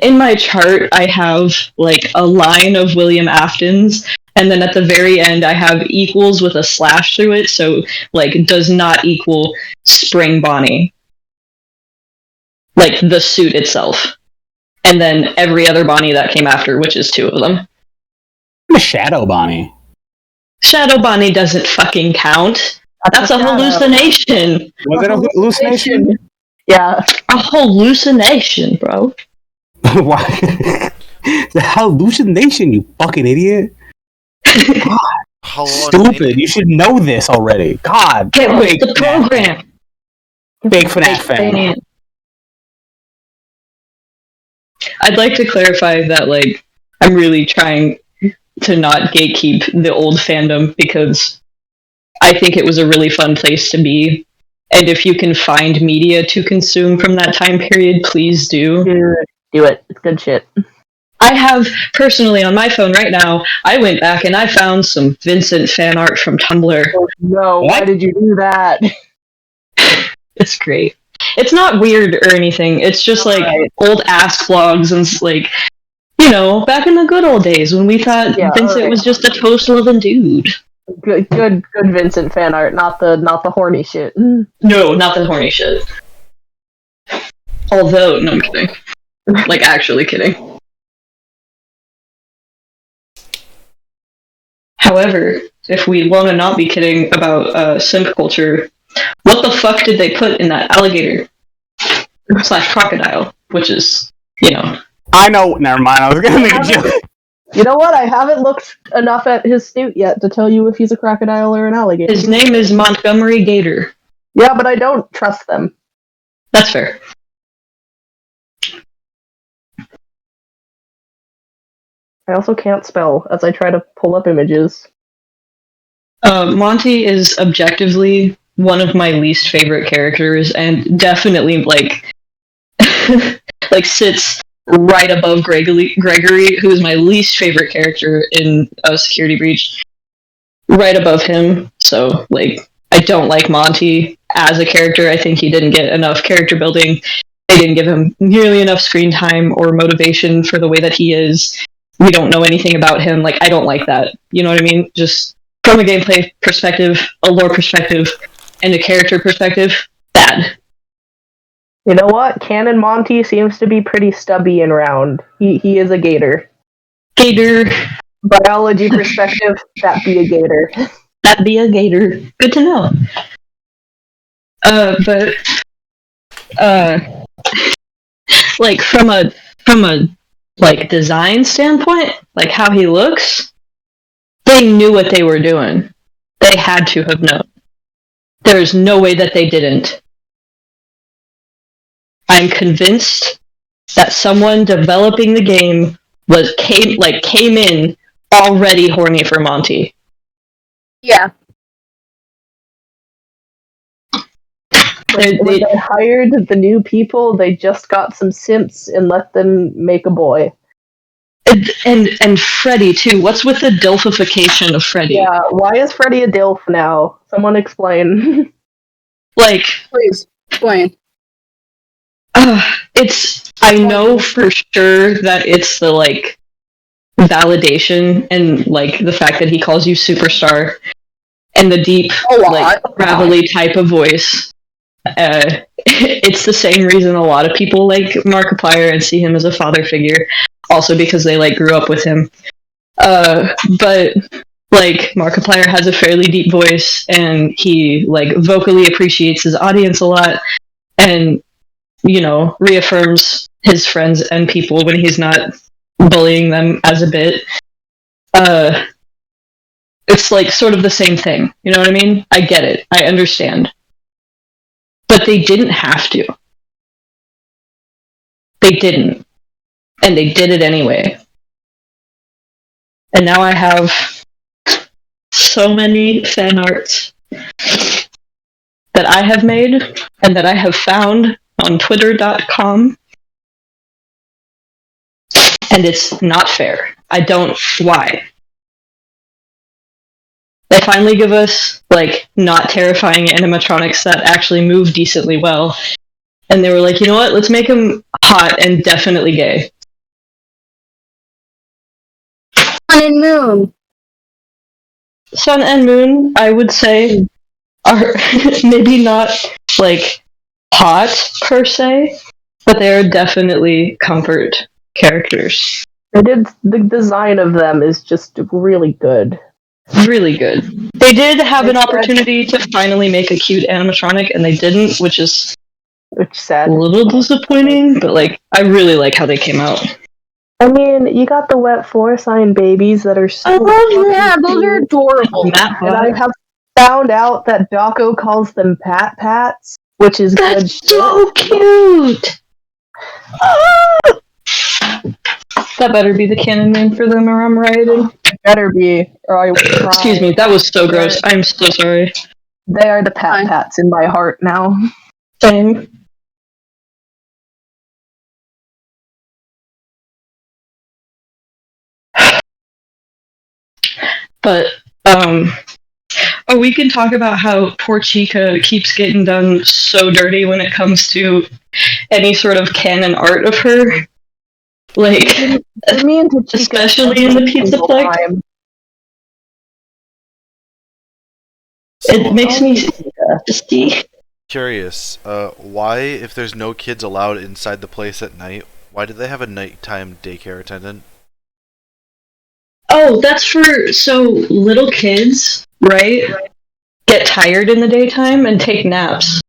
in my chart, I have, like, a line of William Aftons, and then at the very end, I have equals with a slash through it, so, like, it does not equal Spring Bonnie. Like, the suit itself. And then every other Bonnie that came after, which is 2 of them. I'm a Shadow Bonnie. Shadow Bonnie doesn't fucking count. That's a hallucination. Was it a hallucination? Yeah. A hallucination, bro. Why? The hallucination, you fucking idiot. God, stupid. You should know this already. God. Get with Big the program. Big FNAF fan. I'd like to clarify that, like, I'm really trying to not gatekeep the old fandom, because I think it was a really fun place to be. And if you can find media to consume from that time period, please do. Do it. It's good shit. I have, personally, on my phone right now, I went back and I found some Vincent fan art from Tumblr. Oh, no, why did you do that? It's great. It's not weird or anything. It's just, like, old ass blogs and, like, you know, back in the good old days when we thought Vincent was just a toast-loving dude. Good Vincent fan art, not the horny shit. No, not the horny shit. Although, no, I'm kidding. Like, actually kidding. However, if we want to not be kidding about simp culture, what the fuck did they put in that alligator / crocodile? Which is, you know. I know. Never mind. I was gonna make a joke. You know what? I haven't looked enough at his suit yet to tell you if he's a crocodile or an alligator. His name is Montgomery Gator. Yeah, but I don't trust them. That's fair. I also can't spell as I try to pull up images. Monty is objectively one of my least favorite characters, and definitely, like, like, sits right above Gregory, who is my least favorite character in Security Breach. Right above him. So, like, I don't like Monty as a character. I think he didn't get enough character building. They didn't give him nearly enough screen time or motivation for the way that he is. We don't know anything about him. Like, I don't like that. You know what I mean? Just from a gameplay perspective, a lore perspective, and a character perspective, bad. You know what? Canon Monty seems to be pretty stubby and round. He is a gator. Gator. biology perspective, that be a gator. That be a gator. Good to know. But like from a like design standpoint, like how he looks, they knew what they were doing. They had to have known. There's no way that they didn't. I'm convinced that someone developing the game came in already horny for Monty. Yeah. When they hired the new people, they just got some simps and let them make a boy. And Freddy too. What's with the dilfification of Freddy? Yeah, why is Freddy a dilf now? Someone explain. Like, Please explain. I know for sure that it's the like validation and like the fact that he calls you superstar and the deep like gravelly type of voice. It's the same reason a lot of people like Markiplier and see him as a father figure. Also because they like grew up with him. But like Markiplier has a fairly deep voice and he like vocally appreciates his audience a lot and you know reaffirms his friends and people when he's not bullying them as a bit. It's like sort of the same thing. You know what I mean? I get it. I understand. But they didn't have to. They didn't. And they did it anyway. And now I have so many fan arts that I have made and that I have found on twitter.com. And it's not fair. I don't. Why? They finally give us, like, not terrifying animatronics that actually move decently well. And they were like, you know what? Let's make them hot and definitely gay. Sun and Moon. Sun and Moon, I would say, are maybe not, like, hot, per se, but they are definitely comfort characters. The design of them is just really good. Really good. They did have an opportunity to finally make a cute animatronic, and they didn't, which is sad. A little disappointing, but like I really like how they came out. I mean, you got the wet floor sign babies that are so those are adorable. And I have found out that Dawko calls them pat-pats, which is good shit. So cute! That better be the canon name for them, or I'm right. It better be, or I will cry. Excuse me, that was so gross. I'm so sorry. They are the pat-pats in my heart now. Same. But, we can talk about how poor Chica keeps getting done so dirty when it comes to any sort of canon art of her. Like, especially in the Pizza Plex. It makes me see. Curious, why, if there's no kids allowed inside the place at night, why do they have a nighttime daycare attendant? Oh, that's for so little kids, right? Get tired in the daytime and take naps.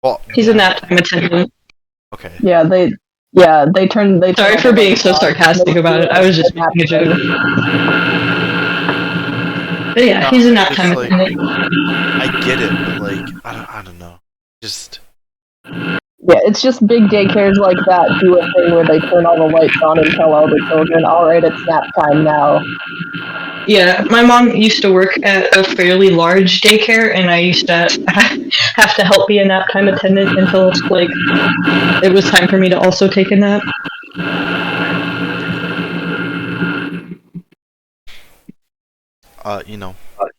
Well, he's a nap time attendant. Okay. Yeah, they turn. Sorry for being so sarcastic about it. I was just making a joke. But yeah, he's a nap time attendant. I get it, but like, I don't know. Just. Yeah, it's just big daycares like that do a thing where they turn all the lights on and tell all the children, alright, it's nap time now. Yeah, my mom used to work at a fairly large daycare, and I used to have to help be a nap time attendant until, like, it was time for me to also take a nap.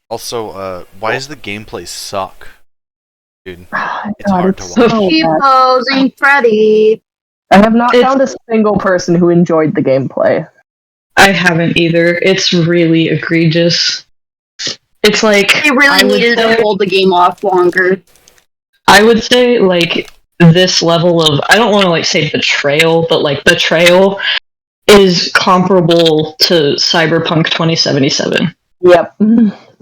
Also, why does the gameplay suck? Dude, it's hard to watch. Keep posing Freddy. I have not found a single person who enjoyed the gameplay. I haven't either. It's really egregious. It's like they really needed to hold the game off longer. I would say like this level of, I don't want to like say betrayal, but like betrayal is comparable to Cyberpunk 2077. Yep.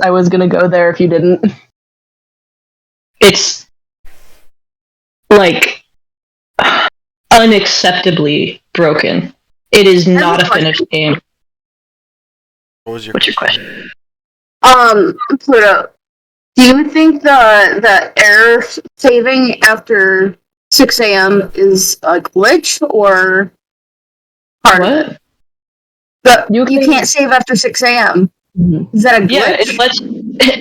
I was gonna go there if you didn't. It's like unacceptably broken. It is not a finished game. What's your question? Pluto, do you think the error saving after 6 a.m. is a glitch or part of it? You can't save after 6 a.m. Mm-hmm. Is that a glitch? Yeah,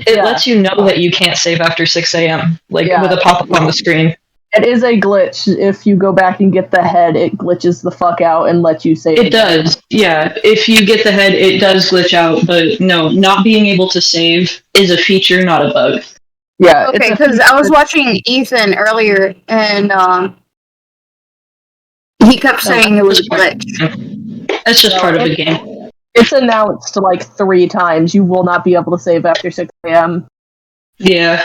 it lets you know that you can't save after 6 a.m. With a pop-up on the screen. It is a glitch. If you go back and get the head, it glitches the fuck out and lets you save. It does, yeah. If you get the head, it does glitch out, but no, not being able to save is a feature, not a bug. Yeah. Okay, because I was watching Ethan earlier, and he kept saying it was a glitch. That's just part of the game. It's announced like 3 times. You will not be able to save after 6 a.m. Yeah.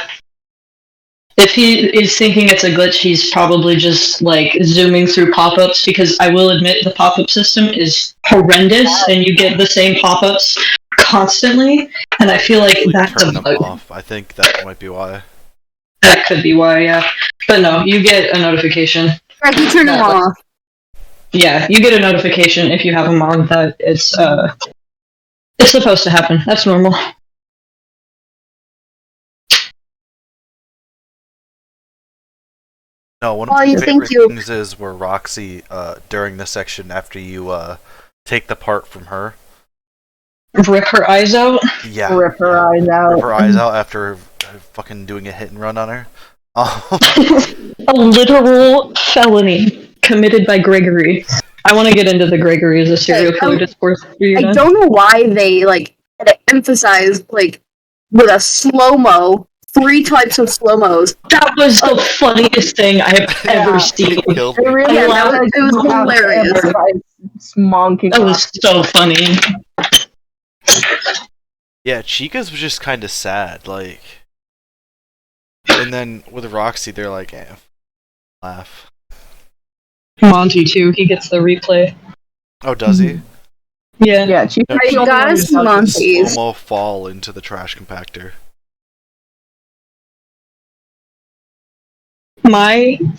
If he is thinking it's a glitch, he's probably just like zooming through pop-ups, because I will admit the pop-up system is horrendous and you get the same pop-ups constantly, and I feel like that's a bug. Off. I think that might be why. That could be why, yeah. But no, you get a notification. Right, you turn them off. Yeah, you get a notification if you have them on that it's supposed to happen. That's normal. No, one of my favorite things is where Roxy, during the section after you take the part from her, rip her eyes out. Yeah, rip her eyes out. Rip her eyes out after fucking doing a hit and run on her. A literal felony committed by Gregory. I want to get into the Gregory as a serial killer discourse. I don't know why they had to emphasize with a slow-mo. 3 types of slow-mos. That was the funniest thing I have ever seen. It was hilarious. That was so funny. Yeah, Chica's was just kind of sad, and then with Roxy, they're like, laugh. Monty too. He gets the replay. Oh, does he? Yeah. Yeah. Chica got us Monty's. Slow-mo fall into the trash compactor. When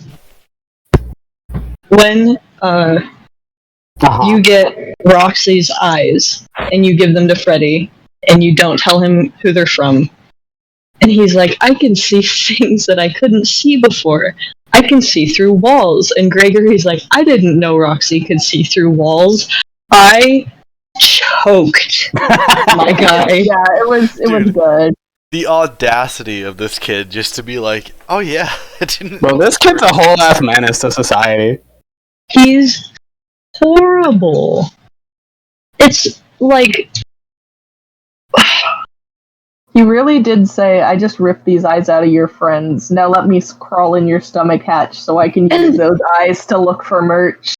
you get Roxy's eyes and you give them to Freddy and you don't tell him who they're from, and he's like, I can see things that I couldn't see before. I can see through walls. And Gregory's like, I didn't know Roxy could see through walls. I choked. My guy. Yeah, it was good. The audacity of this kid just to be like, oh yeah, I didn't. Well, this kid's a whole ass menace to society. He's horrible. It's like... He really did say, I just ripped these eyes out of your friends. Now let me crawl in your stomach hatch so I can use those eyes to look for merch.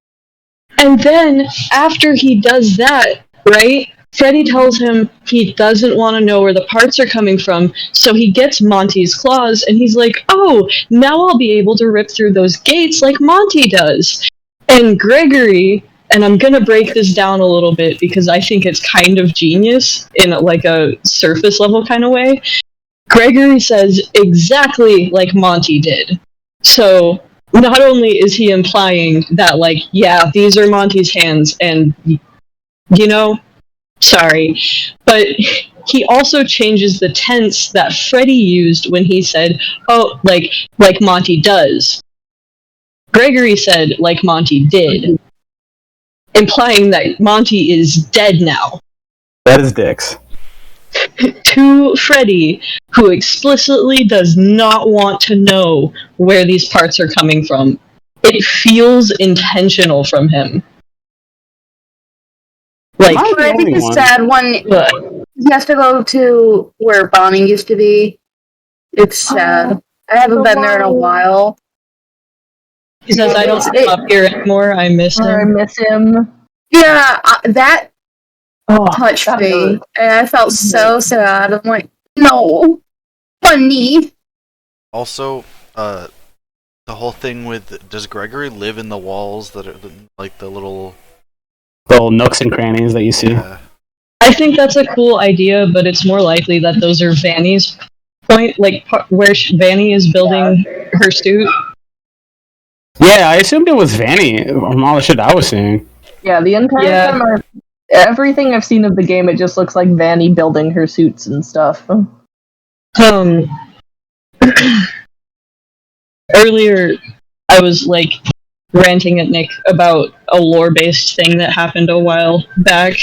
And then, after he does that, right, Freddy tells him he doesn't want to know where the parts are coming from, so he gets Monty's claws, and he's like, oh, now I'll be able to rip through those gates like Monty does. And Gregory, and I'm gonna break this down a little bit because I think it's kind of genius in a surface level kind of way. Gregory says exactly like Monty did. So not only is he implying that yeah, these are Monty's hands and sorry, but he also changes the tense that Freddy used when he said, oh, like Monty does. Gregory said like Monty did, implying that Monty is dead now. That is dicks. To Freddy, who explicitly does not want to know where these parts are coming from. It feels intentional from him. I think it's sad when he has to go to where Bonnie used to be. It's sad. I haven't been there in a while. He says, I don't stay up here anymore. I miss him. I miss him. Yeah, that touched me. And I felt so sad. I'm like, no. Funny. Also, the whole thing with, does Gregory live in the walls that are the little little nooks and crannies that you see. I think that's a cool idea, but it's more likely that those are Vanny's point, like where Vanny is building her suit. Yeah, I assumed it was Vanny from all the shit I was seeing. Yeah, the entire time everything I've seen of the game, it just looks like Vanny building her suits and stuff. Earlier, I was like ranting at Nick about a lore-based thing that happened a while back,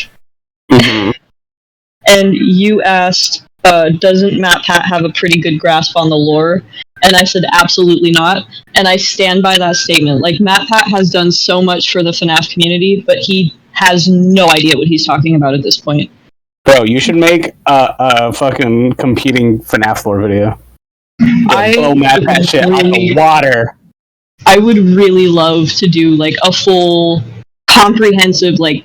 and you asked, "Doesn't MatPat have a pretty good grasp on the lore?" And I said, "Absolutely not." And I stand by that statement. Like, MatPat has done so much for the FNAF community, but he has no idea what he's talking about at this point. Bro, you should make a fucking competing FNAF lore video. Blow MatPat shit out the water. I would really love to do like a full, comprehensive, like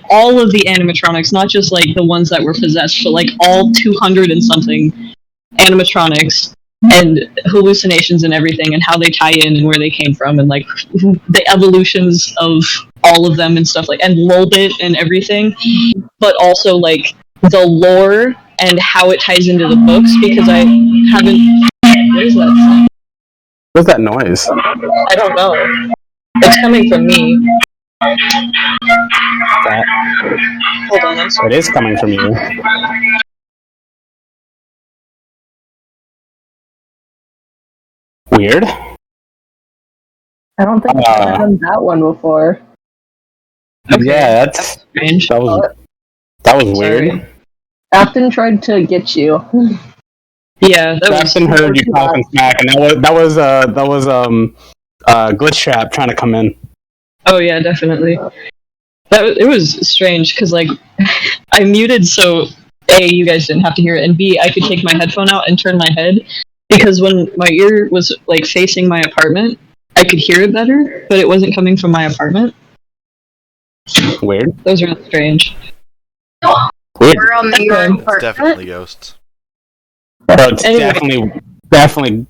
all of the animatronics, not just like the ones that were possessed, but like all 200 and something animatronics and hallucinations and everything, and how they tie in and where they came from, and like the evolutions of all of them and stuff, like, and Lolbit and everything, but also like the lore and how it ties into the books, because I haven't. What is that? What's that noise? I don't know. It's coming from me. Hold on, I'm sorry. It is coming from you. Weird. I don't think I've done that one before. Okay. Yeah, that's strange. That was weird. Sorry. Afton tried to get you. Yeah, that was. Afton heard you talking smack, and that was Glitch Trap trying to come in. Oh yeah, definitely. It was strange because like I muted so A, you guys didn't have to hear it, and B, I could take my headphone out and turn my head, because when my ear was like facing my apartment, I could hear it better, but it wasn't coming from my apartment. Weird. Those are strange. Weird. We're on the It's definitely ghosts. It's Anyway. definitely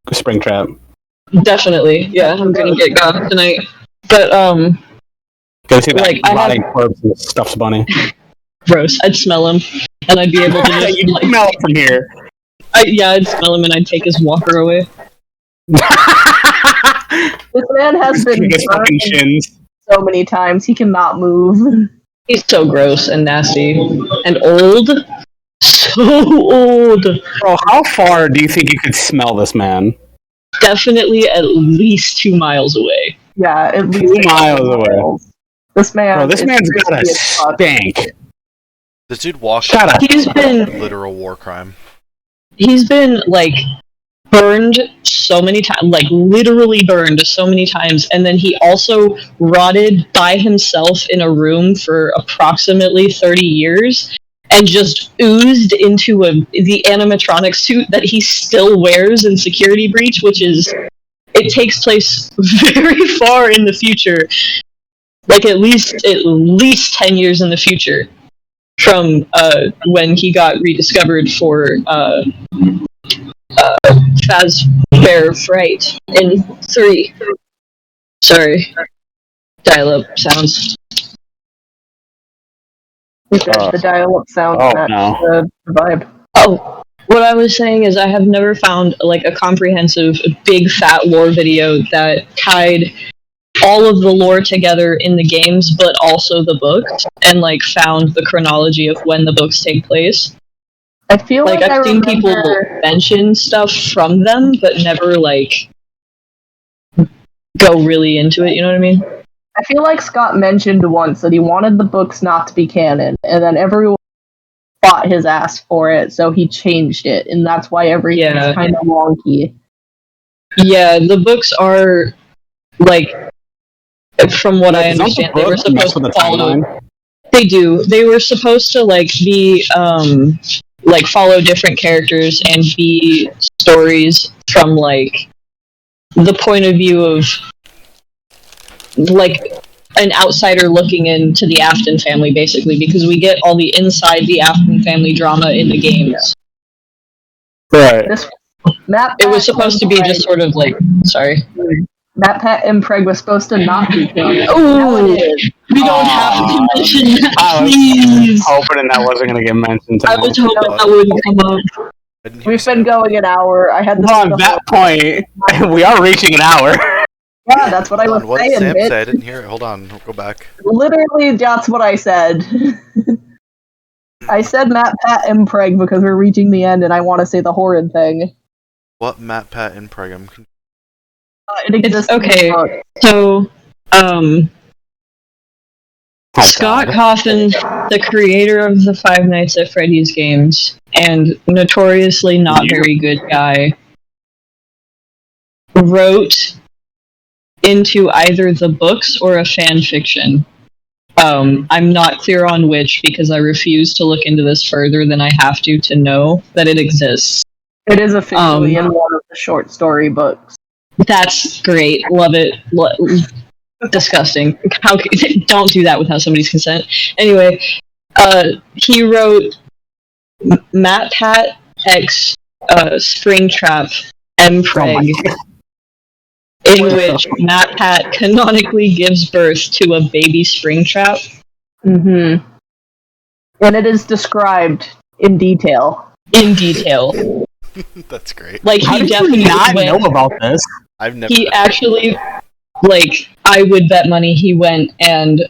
Springtrap. Definitely, yeah. I'm gonna get gone tonight, but Go see that like, rotting corpse and stuffed bunny. gross. I'd smell him, and I'd be able to just You like, smell it from here. I'd smell him and I'd take his walker away. This man has been His fucking shins. so many times he cannot move. He's so gross and nasty and old. So old. Bro, how far do you think you could smell this man? Definitely at least 2 miles away. Yeah, at least 2 miles away. This man. Bro, this is man's got a crispy as fuck. stank. This dude walked. Shut up. He's been Literal war crime. like burned so many times, like literally burned so many times, and then he also rotted by himself in a room for approximately 30 years and just oozed into the animatronic suit that he still wears in Security Breach, which is, it takes place very far in the future, like at least 10 years in the future from when he got rediscovered for Fazbear Fright in 3. Sorry. Dial-up sounds. The dial-up sound match the vibe. Oh, what I was saying is I have never found like a comprehensive, big, fat lore video that tied all of the lore together in the games, but also the books, and like found the chronology of when the books take place. I feel like I've seen people remember... mention stuff from them, but never like go really into it. You know what I mean? I feel like Scott mentioned once that he wanted the books not to be canon, and then everyone fought his ass for it, so he changed it, and that's why everything's kind of wonky. Yeah, the books are like, from what I understand, they were supposed to follow. They do. They were supposed to like be like follow different characters and be stories from like the point of view of like an outsider looking into the Afton family, basically, because we get all the inside the Afton family drama in the games. Right. It was supposed to be just sort of like, sorry. MatPat and Preg was supposed to not be canon. Oh, We don't have to mention that, I was please. hoping that wasn't going to get mentioned I tonight. was hoping that wouldn't come up. We've been going an hour. I had this. Well, at that point, we are reaching an hour. Yeah, that's what I was What did saying. Sam bitch. say? I didn't hear it. Hold on. Go back. Literally, that's what I said. I said Matt, Pat, and Preg because we're reaching the end, and I want to say the horrid thing. What Matt, Pat, and Preg? I'm confused. It exists. Okay. In the book. So, Oh, Scott God. Cawthon, the creator of the Five Nights at Freddy's games, and notoriously not very good guy, wrote into either the books or a fan fiction. I'm not clear on which because I refuse to look into this further than I have to know that it exists. It is officially in one of the short story books. That's great. Love it. Disgusting. Don't do that without somebody's consent. Anyway, he wrote Matt Pat X Springtrap M Preg, in which Matt Pat canonically gives birth to a baby Springtrap. Mm-hmm. And it is described in detail. That's great. Like, How he did definitely you not went, know about this? I've never. he actually, like, I would bet money he went and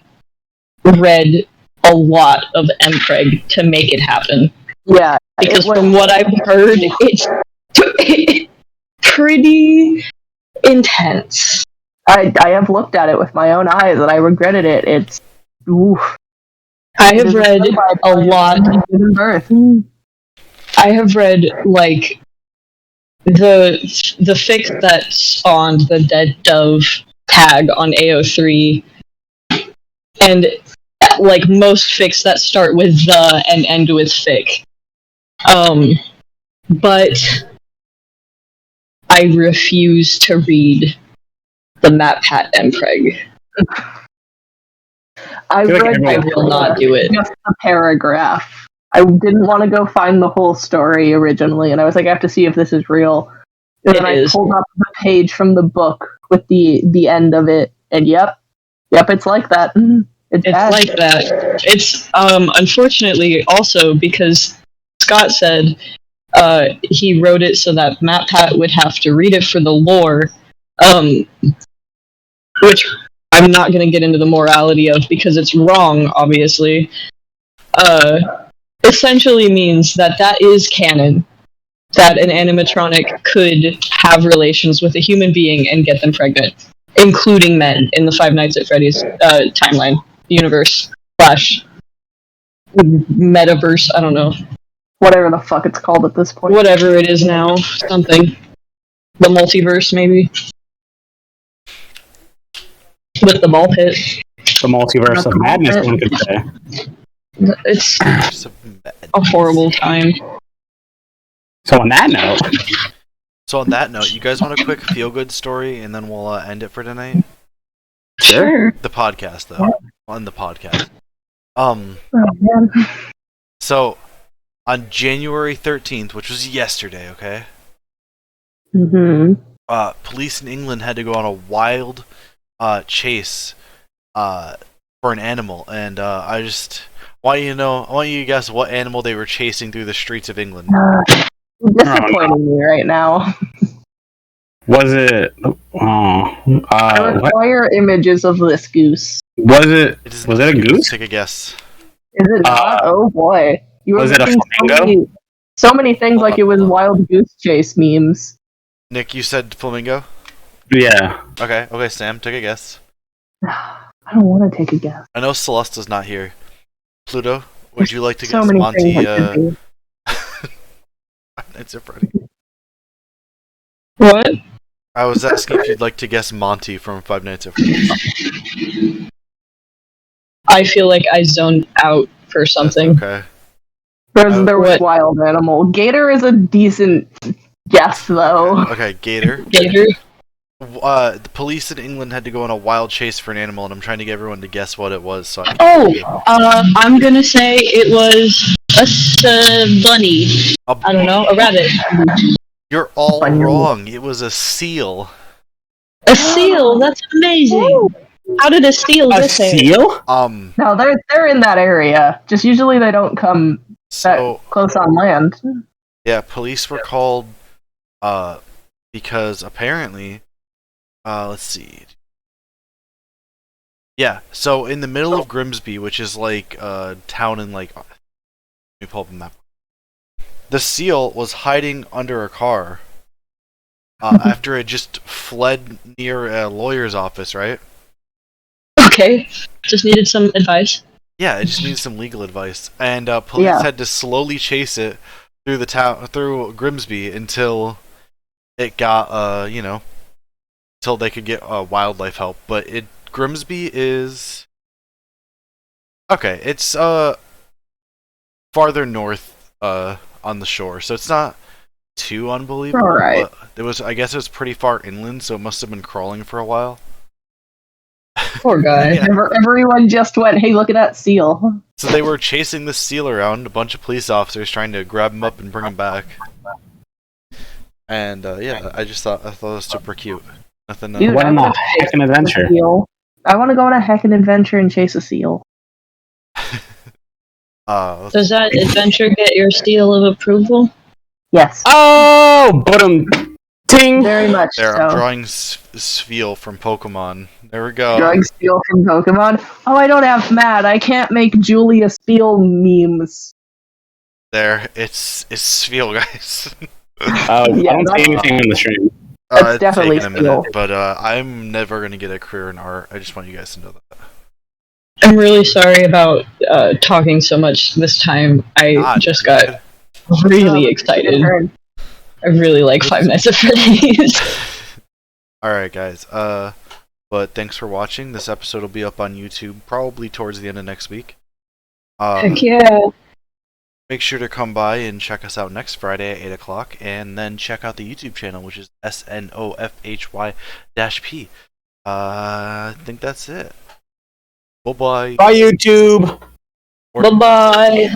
read a lot of MPreg to make it happen. Yeah. Because from what I've heard, it's pretty intense. I have looked at it with my own eyes, and I regretted it. It's... Oof. I have read a lot. Given birth. I have read, like, the fic that spawned the Dead Dove tag on AO3, and, like, most fics that start with the and end with fic. But I refuse to read the Matt Pat MPreg. I will not do it. Just a paragraph. I didn't want to go find the whole story originally, and I was like, I have to see if this is real. And then I pulled up the page from the book with the end of it, and yep, it's like that. It's bad. Like that. It's unfortunately also because Scott said he wrote it so that Matt Pat would have to read it for the lore, which I'm not going to get into the morality of because it's wrong, obviously. Essentially means that is canon, that an animatronic could have relations with a human being and get them pregnant, including men in the Five Nights at Freddy's timeline, universe, / metaverse, I don't know. Whatever the fuck it's called at this point. Whatever it is now, something. The multiverse, maybe. With the ball pit. The multiverse of madness, one could say. It's a horrible time. So on that note, you guys want a quick feel-good story, and then we'll end it for tonight? Sure. The podcast, though. On the podcast. Oh, man. So, on January 13th, which was yesterday, okay? Mm-hmm. Police in England had to go on a wild chase for an animal, and I want you to guess what animal they were chasing through the streets of England. Disappointing me right now. Was it? I require images of this goose. Was it a goose? Take a guess. Is it not? Oh boy. You were Was it a flamingo? So many things like it was wild goose chase memes. Nick, you said flamingo? Yeah. Okay, Sam, take a guess. I don't want to take a guess. I know Celesta's not here. Pluto, would you like to So guess many Monty? things I could do. It's a Freddy. What? I was asking if you'd like to guess Monty from Five Nights at Freddy's. I feel like I zoned out for something. Okay. There was wild animal. Gator is a decent guess, though. Okay, Gator. Gator? The police in England had to go on a wild chase for an animal, and I'm trying to get everyone to guess what it was. So I'm gonna say it was a bunny. I don't know, a rabbit. You're all wrong. It was a seal. A seal? That's amazing. How did a seal A this area? seal? No, they're in that area. Just usually they don't come that So close on land. yeah, police were called because apparently let's see. Yeah, so in the middle of Grimsby, which is like a town in like, let me pull up a map. The seal was hiding under a car after it just fled near a lawyer's office, right? Okay, just needed some advice. Yeah, it just needs some legal advice, and police had to slowly chase it through the town, through Grimsby, until it got, until they could get wildlife help. But Grimsby is okay. It's farther north on the shore, so it's not too unbelievable. Alright. But I guess it was pretty far inland, so it must have been crawling for a while. Poor guy. Yeah. Everyone just went, "Hey, look at that seal." So they were chasing the seal around, a bunch of police officers trying to grab him up and bring him back. And yeah, I thought it was super cute. Nothing. Dude, What I an wanna heckin' chase adventure. a seal. I want to go on a heckin' adventure and chase a seal. Does that adventure get your seal of approval? Yes, Oh, ting. very much there, I'm so. drawing Sfeel from Pokemon. There we go. Drawing Spiel from Pokemon. Oh, I don't have Mad. I can't make Julia Spiel memes. There, it's Sfeel, guys. I Yeah, don't see anything in the stream. That's It's definitely taking a minute, Sfeel. but I'm never gonna get a career in art. I just want you guys to know that. I'm really sorry about talking so much this time. I just got really excited. Your turn. I really like Five Nights at Freddy's. Alright, guys. But thanks for watching. This episode will be up on YouTube probably towards the end of next week. Heck yeah. Make sure to come by and check us out next Friday at 8 o'clock, and then check out the YouTube channel, which is SNOFHY-P. I think that's it. Bye-bye. Bye, YouTube. Bye-bye.